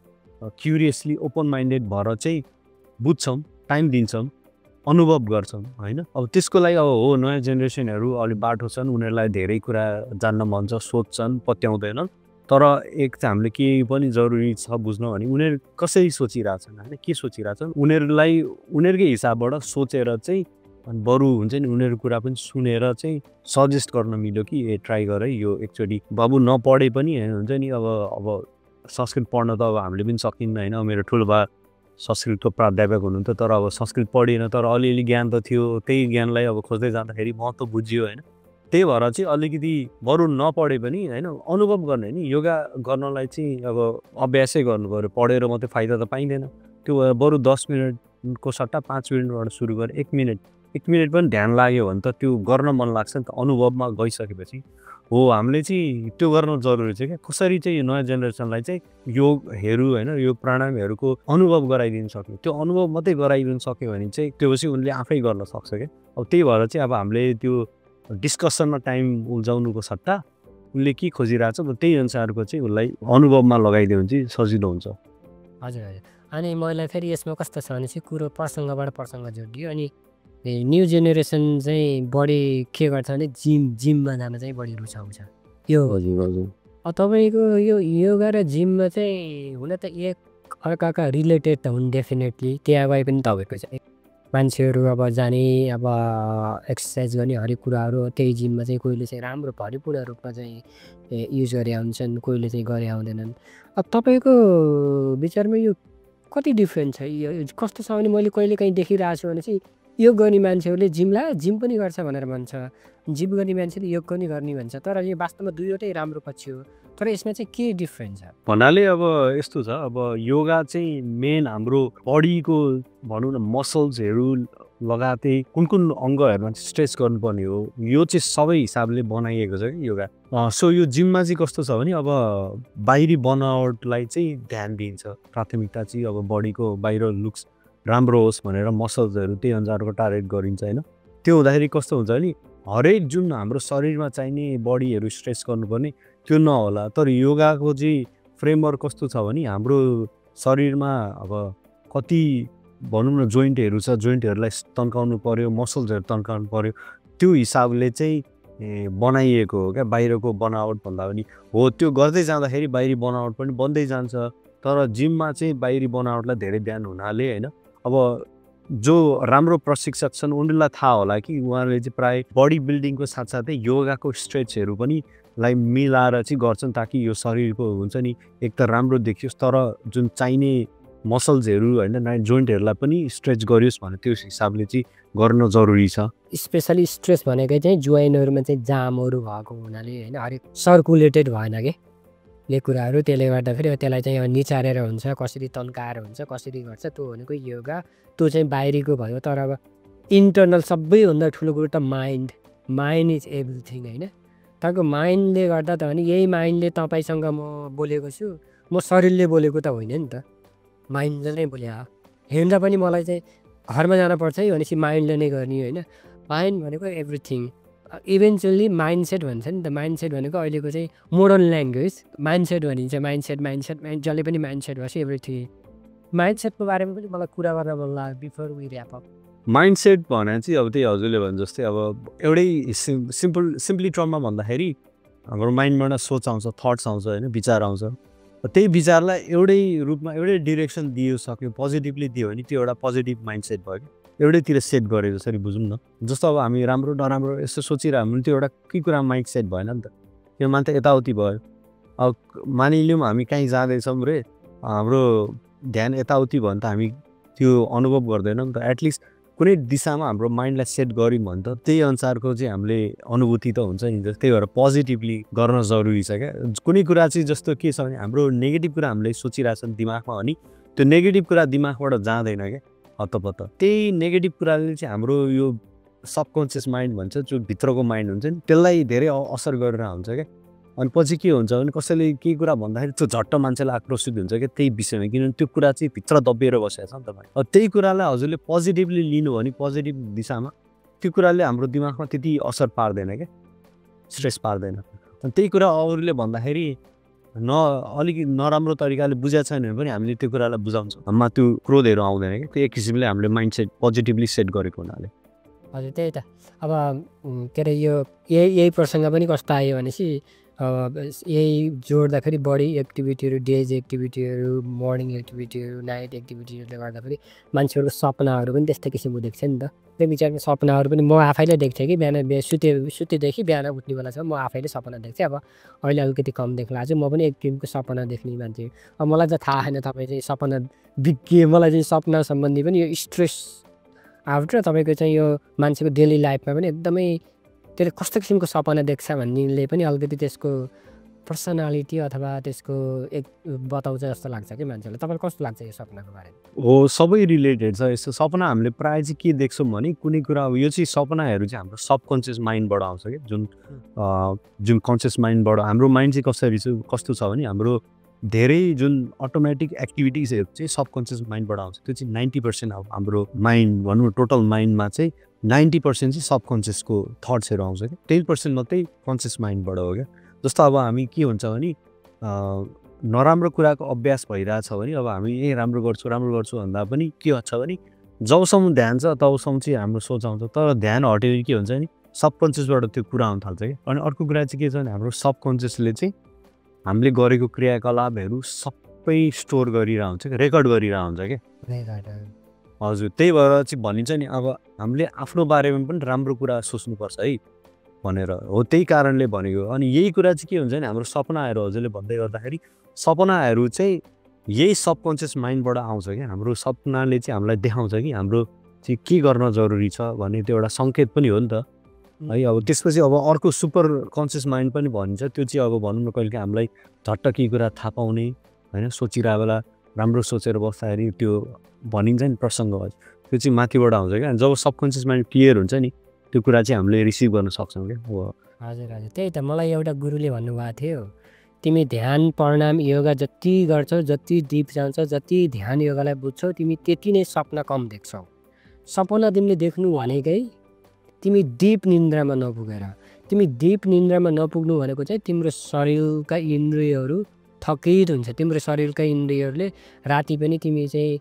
क्युरियसली ओपन माइन्डेड भएर चाहिँ बुझ्छौँ टाइम दिन्छौँ अनुभव गर्छौँ होइन अब त्यसको लागि अब हो नयाँ जेनेरेसनहरू अलिक बाटो छन् उनीहरूलाई धेरै कुरा जान्न मन छ सोध्छन् पत्याउँदैनन् तर एक चाहिँ हामीले के पनि जरुरी छ बुझ्नु भने उनीहरू कसरी सोचिरहेछन् होइन के सोचिरहेछन् उनीहरूलाई उनीहरूकै हिसाबबाट सोचेर चाहिँ अनि बरु हुन्छ नि उनीहरूको कुरा पनि सुनेर चाहिँ सजेस्ट गर्न मिल्यो कि ए ट्राई गर है यो एकचोटि बाबु नपढे पनि हुन्छ नि अब संस्कृत पढ्न त अब हामीले पनि सकिन्न होइन मेरो ठुलो बा संस्कृतको प्राध्यापक हुनुहुन्थ्यो तर अब संस्कृत पढिएन तर अलिअलि ज्ञान त थियो त्यही ज्ञानलाई अब खोज्दै जाँदाखेरि महत्त्व बुझियो होइन त्यही भएर चाहिँ अलिकति बरु नपढे पनि होइन अनुभव गर्ने नि योगा गर्नलाई चाहिँ अब अभ्यासै गर्नु पऱ्यो पढेर मात्रै फाइदा त पाइँदैन त्यो बरु 10 मिनटको सट्टा 5 मिनटबाट सुरु गरेर 1 मिनट पनि ध्यान लाग्यो भने त त्यो गर्न मन लाग्छ नि त अनुभवमा गइसकेपछि हो हामीले चाहिँ त्यो गर्न जरुरी छ क्या कसरी चाहिँ नयाँ जेनेरेसनलाई चाहिँ योगहरू होइन योग प्राणायामहरूको अनुभव गराइदिन सक्यो त्यो अनुभव मात्रै गराइदिन सक्यो भने चाहिँ त्यो पछि उनले आफै गर्न सक्छ क्या अब त्यही भएर चाहिँ अब हामीले त्यो डिस्कसनमा टाइम उल्झाउनुको सट्टा उसले के खोजिरहेछ त्यही अनुसारको चाहिँ उसलाई अनुभवमा लगाइदियो भने चाहिँ सजिलो हुन्छ हजुर हजुर अनि मलाई फेरि यसमा कस्तो छ भने चाहिँ कुरो प्रसङ्गबाट प्रसङ्ग जोडियो अनि न्यू जेनेरेसन चाहिँ बढी के गर्छ भने जिममा जान चाहिँ बढी रुचाउँछ यो हजुर हजुर तपाईँको यो योगा र जिममा चाहिँ हुन त एक अर्काका रिलेटेड त हुन् डेफिनेटली त्यहाँ गए पनि तपाईँको चाहिँ मान्छेहरू अब जाने अब एक्सर्साइज गर्ने हरेक कुराहरू त्यही जिममा चाहिँ कोहीले चाहिँ राम्रो भरिपूर्ण रूपमा चाहिँ युज गरे हुन्छन्, कोहीले चाहिँ गरे हुँदैनन्। अब तपाईँको विचारमा यो कति डिफ्रेन्ट छ? यो कस्तो छ भने मैले कहिलेकाहीँ देखिरहेको छु भने चाहिँ योग गर्ने मान्छेहरूले जिम पनि गर्छ भनेर भन्छ, जिम गर्ने मान्छेले योग पनि गर्ने भन्छ, तर यो वास्तवमा दुईवटै राम्रो पक्ष हो। तर यसमा चाहिँ के डिफ्रेन्स छ? भन्नाले अब यस्तो छ, अब योगा चाहिँ मेन हाम्रो बडीको भनौँ न मसल्सहरू लगायतै कुन अङ्गहरूमा स्ट्रेच गर्नुपर्ने हो, यो चाहिँ सबै हिसाबले बनाइएको छ कि योगा। सो यो जिममा चाहिँ कस्तो छ भने अब बाहिरी बनावटलाई चाहिँ ध्यान दिइन्छ, प्राथमिकता चाहिँ अब बडीको बाहिर लुक्स राम्रो होस् भनेर मसल्सहरू त्यही अनुसारको टार्गेट गरिन्छ होइन। त्यो हुँदाखेरि कस्तो हुन्छ भने हरेक जुन हाम्रो शरीरमा चाहिने बडीहरू स्ट्रेच गर्नुपर्ने त्यो नहोला। तर योगाको चाहिँ फ्रेमवर्क कस्तो छ भने हाम्रो शरीरमा अब कति भनौँ न जोइन्टहरू छ, जोइन्टहरूलाई तन्काउनु पर्यो, मसल्सहरू तन्काउनु पर्यो, त्यो हिसाबले चाहिँ बनाइएको हो क्या, बाहिरको बनावट भन्दा पनि हो। त्यो गर्दै जाँदाखेरि बाहिरी बनावट पनि बन्दै जान्छ। तर जिममा चाहिँ बाहिरी बनावटलाई धेरै ध्यान हुनाले होइन, अब जो राम्रो प्रशिक्षक छन् उनीहरूलाई थाहा होला कि उहाँहरूले चाहिँ प्रायः बडी बिल्डिङको साथसाथै योगाको स्ट्रेचहरू पनि मिलाएर चाहिँ गर्छन्, ताकि यो शरीरको हुन्छ नि एक त राम्रो देखियोस्, तर जुन चाहिने मसल्सहरू होइन जोइन्टहरूलाई पनि स्ट्रेच गरियोस् भने त्यो हिसाबले चाहिँ गर्न जरुरी छ। स्पेसली स्ट्रेस भनेकै चाहिँ जोइनहरूमा चाहिँ जामहरू भएको हुनाले होइन, हरेक सर्कुलेटेड भएन कि यो कुराहरू, त्यसले गर्दाखेरि त्यसलाई चाहिँ निचारेर हुन्छ, कसरी तन्काएर हुन्छ, कसरी गर्छ, त्यो भनेको योगा। त्यो चाहिँ बाहिरीको भयो, तर अब इन्टर्नल सबैभन्दा ठुलो कुरो त माइन्ड इज एभ्रिथिङ होइन। तपाईँको माइन्डले गर्दा त भने यही माइन्डले तपाईँसँग म बोलेको छु, म शरीरले बोलेको त होइन नि त, माइन्डले नै बोले। हिँड्दा पनि मलाई चाहिँ घरमा जानुपर्छ है भनेपछि माइन्डले नै गर्ने होइन। माइन्ड भनेको एभ्रिथिङ, इभेन्चुअली माइन्डसेट भन्छ नि त। माइन्डसेट भनेको अहिलेको चाहिँ मोडर्न ल्याङ्ग्वेज माइन्डसेट भनिन्छ, माइन्ड जसले पनि माइन्डसेट भएपछि एभ्रिथिङ। माइन्डसेटको बारेमा पनि मलाई कुरा गर्न मन लाग्यो before we wrap up. Mindset भने चाहिँ अब त्यही हजुरले भने जस्तै अब एउटै सिम्पली टर्ममा भन्दाखेरि हाम्रो माइन्डबाट सोच आउँछ, थट्स आउँछ होइन, विचार आउँछ। त्यही विचारलाई एउटै रूपमा एउटै डिरेक्सन दियो सक्यो, पोजिटिभली दियो भने त्यो एउटा पोजिटिभ माइन्डसेट भयो कि एउटैतिर सेट गरे जसरी बुझौँ न। जस्तो अब हामी राम्रो नराम्रो यसो सोचिरह्यो भने त्यो एउटा के कुरा माइन्डसेट भएन नि त, त्यो मान त यताउति भयो। अब मानिलिउँ हामी कहीँ जाँदैछौँ रे, हाम्रो ध्यान यताउति भयो भने त हामी त्यो अनुभव गर्दैनौँ नि त। एटलिस्ट कुनै दिशामा हाम्रो माइन्डलाई सेट गऱ्यौँ भने त त्यही अनुसारको चाहिँ हामीले अनुभूति त हुन्छ नि। त्यही भएर पोजिटिभली गर्न जरुरी छ क्या। कुनै कुरा चाहिँ जस्तो के छ भने हाम्रो नेगेटिभ कुरा हामीले सोचिरहेछौँ दिमागमा, अनि त्यो नेगेटिभ कुरा दिमागबाट जाँदैन क्या हतपत। त्यही नेगेटिभ कुराले चाहिँ हाम्रो यो सबकन्सियस माइन्ड भन्छ, जो भित्रको माइन्ड हुन्छ नि, त्यसलाई धेरै असर गरेर हुन्छ क्या। अनि पछि के हुन्छ भने कसैले केही कुरा भन्दाखेरि त्यो झट्ट मान्छेलाई आक्रोशित हुन्छ क्या त्यही विषयमा, किनभने त्यो कुरा चाहिँ भित्र दबिएर बसेको छ नि त। अब त्यही कुरालाई हजुरले पोजिटिभली लिनु भने पोजिटिभ दिशामा, त्यो कुराले हाम्रो दिमागमा त्यति असर पार्दैन क्या, स्ट्रेस पार्दैन। अनि त्यही कुरा अरूले भन्दाखेरि अलिक नराम्रो तरिकाले बुझाएको छैन भने पनि हामीले त्यो कुरालाई बुझाउँछौँ, हामीमा त्यो क्रोधहरू आउँदैन क्या। त्यो एक किसिमले हामीले माइन्डसेट पोजिटिभली सेट गरेको हुनाले। हजुर त्यही त। अब के अरे यो यही प्रसङ्ग पनि कस्तो आयो भनेपछि यही जोड्दाखेरि बडी एक्टिभिटीहरू, डेज एक्टिभिटीहरू, मर्निङ एक्टिभिटीहरू, नाइट एक्टिभिटीहरूले गर्दाखेरि मान्छेहरूको सपनाहरू पनि त्यस्तै किसिमको देख्छ नि त। त्यो विचारमा सपनाहरू पनि म आफैले देख्थेँ कि बिहान सुतेदेखि बिहान उठ्ने बेलासम्म म आफैले सपना देख्थेँ। अब अहिले अलिकति कम देख्ला चाहिँ, म पनि एक टिमको सपना देख्ने मान्छे। अब मलाई त थाहा छैन तपाईँ चाहिँ सपना विज्ञ, मलाई चाहिँ सपना सम्बन्धी पनि यो स्ट्रेस आफ्टर तपाईँको चाहिँ यो मान्छेको डेली लाइफमा पनि एकदमै त्यसले कस्तो किसिमको सपना देख्छ भन्नेले पनि अलिकति त्यसको पर्सनालिटी अथवा त्यसको एक बताउँछ जस्तो लाग्छ कि मान्छेलाई। तपाईँलाई कस्तो लाग्छ यो सपनाको बारेमा? हो, सबै रिलेटेड छ यस्तो सपना। हामीले प्रायः चाहिँ के देख्छौँ भने कुनै कुरा यो चाहिँ सपनाहरू चाहिँ हाम्रो सबकन्सियस माइन्डबाट आउँछ कि, जुन कन्सियस माइन्डबाट। हाम्रो माइन्ड चाहिँ कस्तो छ भने हाम्रो धेरै जुन अटोमेटिक एक्टिभिटिजहरू चाहिँ सबकन्सियस माइन्डबाट आउँछ। त्यो चाहिँ 90% अब हाम्रो माइन्ड भनौँ टोटल माइन्डमा चाहिँ 90% चाहिँ सबकन्सियसको थट्सहरू आउँछ कि, 10% मात्रै कन्सियस माइन्डबाट हो क्या। जस्तो अब हामी के हुन्छ भने नराम्रो कुराको अभ्यास भइरहेछ भने अब हामी राम्रो गर्छु भन्दा पनि के हुन्छ भने जबसम्म ध्यान छ तबसम्म चाहिँ हाम्रो सोच आउँछ, तर ध्यान हट्यो के हुन्छ नि सबकन्सियसबाट त्यो कुरा आउन थाल्छ कि। अनि अर्को कुरा चाहिँ के छ भने हाम्रो सबकन्सियसले चाहिँ हामीले गरेको क्रियाकलापहरू सबै स्टोर गरिरह हुन्छ क्या, रेकर्ड गरिरह हुन्छ क्या। हजुर त्यही भएर चाहिँ भनिन्छ नि अब हामीले आफ्नो बारेमा पनि राम्रो कुरा सोच्नुपर्छ है भनेर हो त्यही कारणले भनेको अनि यही कुरा चाहिँ के हुन्छ नि हाम्रो सपनाहरू हजुरले भन्दै गर्दाखेरि सपनाहरू चाहिँ यही सबकन्सियस माइन्डबाट आउँछ क्या हाम्रो सपनाले चाहिँ हामीलाई देखाउँछ कि हाम्रो चाहिँ के गर्न जरुरी छ भन्ने त्यो एउटा सङ्केत पनि हो नि त है अब त्यसपछि अब अर्को सुपर कन्सियस माइन्ड पनि भनिन्छ त्यो चाहिँ अब भनौँ न कहिले हामीलाई झट्ट केही कुरा थाहा पाउने होइन सोचिरहेको बेला राम्रो सोचेर बस्दाखेरि त्यो भनिन्छ नि प्रसङ्ग त्यो चाहिँ माथिबाट आउँछ क्या जब सबकन्सियस माइन्ड क्लियर हुन्छ नि त्यो कुरा चाहिँ हामीले रिसिभ गर्न सक्छौँ क्या हजुर हजुर त्यही त मलाई एउटा गुरुले भन्नुभएको थियो तिमी ध्यान प्रणाम योगा जति गर्छौ जति डिप जान्छौ जति ध्यान योगालाई बुझ्छौ तिमी त्यति नै सपना कम देख्छौ सपना तिमीले देख्नु भनेकै तिमी डिप निन्द्रामा नपुगेर तिमी डिप निन्द्रामा नपुग्नु भनेको चाहिँ तिम्रो शरीरका इन्द्रियहरू थकित हुन्छ तिम्रो शरीरका इन्द्रियहरूले राति पनि तिमी चाहिँ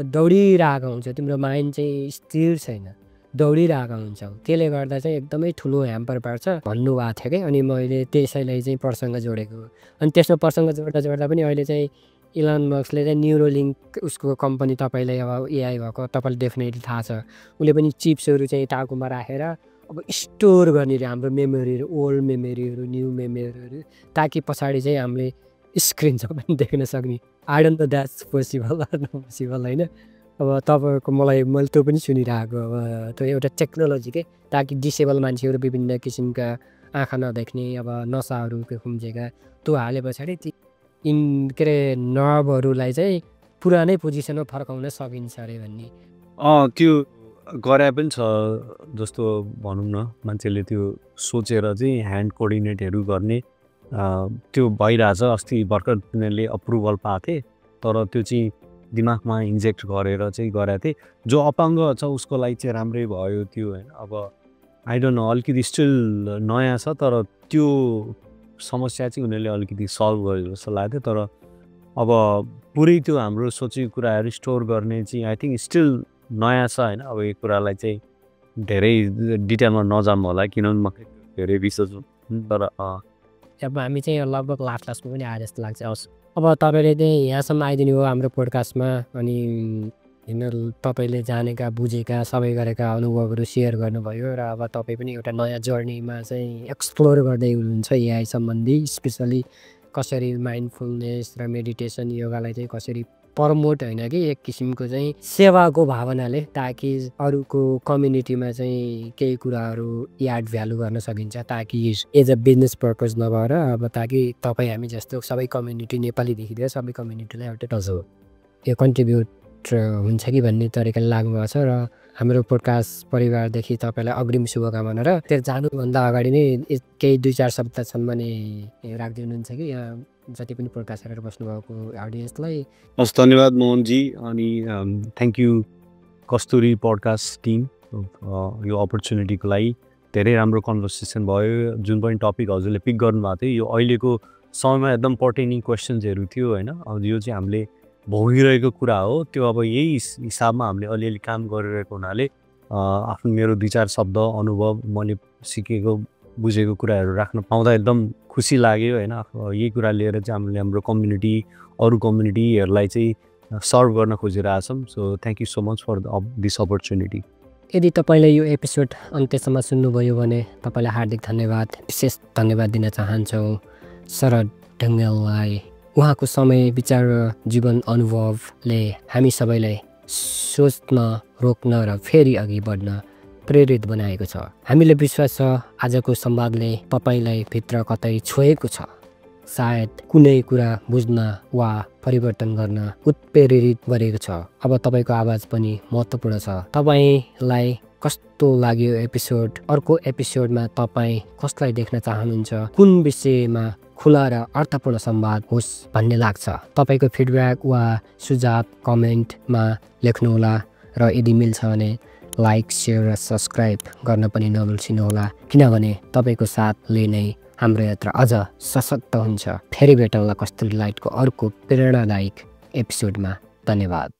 दौडिरहेको हुन्छ तिम्रो माइन्ड चाहिँ स्थिर छैन दौडिरहेको हुन्छौ त्यसले गर्दा चाहिँ एकदमै ठुलो ह्याम्पर पार्छ भन्नुभएको थियो क्या अनि मैले त्यसैलाई चाहिँ प्रसङ्ग जोडेको अनि त्यसमा प्रसङ्ग जोड्दा पनि अहिले चाहिँ इलन मस्कले चाहिँ न्युरोलिङ्क उसको कम्पनी तपाईँलाई अब एआई भएको तपाईँलाई डेफिनेटली थाहा छ उसले पनि चिप्सहरू चाहिँ टाउकोमा राखेर अब स्टोर गर्ने हाम्रो मेमोरीहरू ओल्ड मेमोरीहरू न्यू मेमोरीहरू ताकि पछाडि चाहिँ हामीले स्क्रिन पनि देख्न सक्ने I don't know that's possible नपोसिबल होइन अब तपाईँको मैले त्यो पनि सुनिरहेको अब त्यो एउटा टेक्नोलोजी के ताकि डिसेबल मान्छेहरू विभिन्न किसिमका आँखा नदेख्ने अब नसाहरू खुम्चेका त्यो हाले पछाडि के अरे नर्भहरूलाई चाहिँ पुरानै पोजिसनमा फर्काउन सकिन्छ अरे भन्ने त्यो गरे पनि छ जस्तो भनौँ न मान्छेले त्यो सोचेर चाहिँ ह्यान्ड कोअर्डिनेटहरू गर्ने त्यो भइरहेछ अस्ति भर्खर तिनीहरूले अप्रुभल पाएको थिए तर त्यो चाहिँ दिमागमा इन्जेक्ट गरेर चाहिँ गरेको थिएँ जो अपाङ्ग छ उसको लागि चाहिँ राम्रै भयो त्यो होइन अब आई डोन्ट नो अलिकति स्टिल नयाँ छ तर त्यो समस्या चाहिँ उनीहरूले अलिकति सल्भ गर्यो जस्तो लाग्थ्यो तर अब पुरै त्यो हाम्रो सोचेको कुराहरू स्टोर गर्ने चाहिँ आई थिङ्क स्टिल नयाँ छ होइन अब यो कुरालाई चाहिँ धेरै डिटेलमा नजान्नु होला किनभने म धेरै विश्वास तर अब हामी चाहिँ लगभग लास्टमा पनि आए जस्तो लाग्छ अब तपाईँले चाहिँ यहाँसम्म आइदिनु हो हाम्रो पोडकास्टमा अनि तपाईँले जानेका बुझेका सबै गरेका अनुभवहरू सेयर गर्नुभयो र अब तपाईँ पनि एउटा नयाँ जर्नीमा चाहिँ एक्सप्लोर गर्दै हुनुहुन्छ एआई सम्बन्धी स्पेसली कसरी माइन्डफुलनेस र मेडिटेसन योगालाई चाहिँ कसरी प्रमोट होइन कि एक किसिमको चाहिँ सेवाको भावनाले ताकि अरूको कम्युनिटीमा चाहिँ केही कुराहरू एड भ्यालु गर्न सकिन्छ ताकि एज अ बिजनेस पर्पज नभएर अब ताकि तपाईँ हामी जस्तो सबै कम्युनिटी नेपालीदेखि लिएर सबै कम्युनिटीलाई एउटा टजो यो कन्ट्रिब्युट हुन्छ कि भन्ने तरिकाले लाग्नुभएको छ र हाम्रो पोडकास्ट परिवारदेखि तपाईँलाई अग्रिम शुभकामना र त्यो जानुभन्दा अगाडि नै केही 2-4 शब्दसम्म नै राखिदिनुहुन्छ कि यहाँ जति पनि पोडकास्ट हेरेर बस्नुभएको अडियन्सलाई हस् धन्यवाद मोहनजी अनि thank you Kasturi podcast team यो अपर्च्युनिटीको लागि धेरै राम्रो कन्भर्सेसन भयो जुन पनि टपिक हजुरले पिक गर्नुभएको थियो यो अहिलेको समयमा एकदम पर्टेनिङ क्वेसन्सहरू थियो होइन अब यो चाहिँ हामीले भोगिरहेको कुरा हो त्यो अब यही हिसाबमा हामीले अलिअलि काम गरिरहेको हुनाले आफ्नो मेरो 2-4 शब्द अनुभव मैले सिकेको बुझेको कुराहरू राख्न पाउँदा एकदम खुसी लाग्यो होइन यही कुरा लिएर चाहिँ हामीले हाम्रो कम्युनिटी अरू कम्युनिटीहरूलाई चाहिँ सर्भ गर्न खोजिरहेछौँ so thank you so much for this opportunity यदि तपाईँले यो एपिसोड अन्त्यसम्म सुन्नुभयो भने तपाईँलाई हार्दिक धन्यवाद विशेष धन्यवाद दिन चाहन्छौँ शरद ढङ्गेललाई उहाँको समय विचार र जीवन अनुभवले हामी सबैलाई सोच्न रोक्न र फेरि अघि बढ्न प्रेरित बनाएको छ हामीले विश्वास छ आजको संवादले तपाईँलाई भित्र कतै छोएको छ सायद कुनै कुरा बुझ्न वा परिवर्तन गर्न उत्प्रेरित गरेको छ अब तपाईँको आवाज पनि महत्त्वपूर्ण छ तपाईँलाई कस्तो लाग्यो एपिसोड अर्को एपिसोडमा तपाईँ कसलाई देख्न चाहनुहुन्छ कुन विषयमा खुला र अर्थपूर्ण संवाद होस् भन्ने लाग्छ तपाईँको फिडब्याक वा सुझाव कमेन्टमा लेख्नुहोला र यदि मिल्छ भने लाइक सेयर र सब्सक्राइब गर्न पनि नबिर्सिनुहोला किनभने तपाईँको साथले नै हाम्रो यात्रा अझ सशक्त हुन्छ फेरि भेटौँला कस्तुरी लाइटको अर्को प्रेरणादायक एपिसोडमा धन्यवाद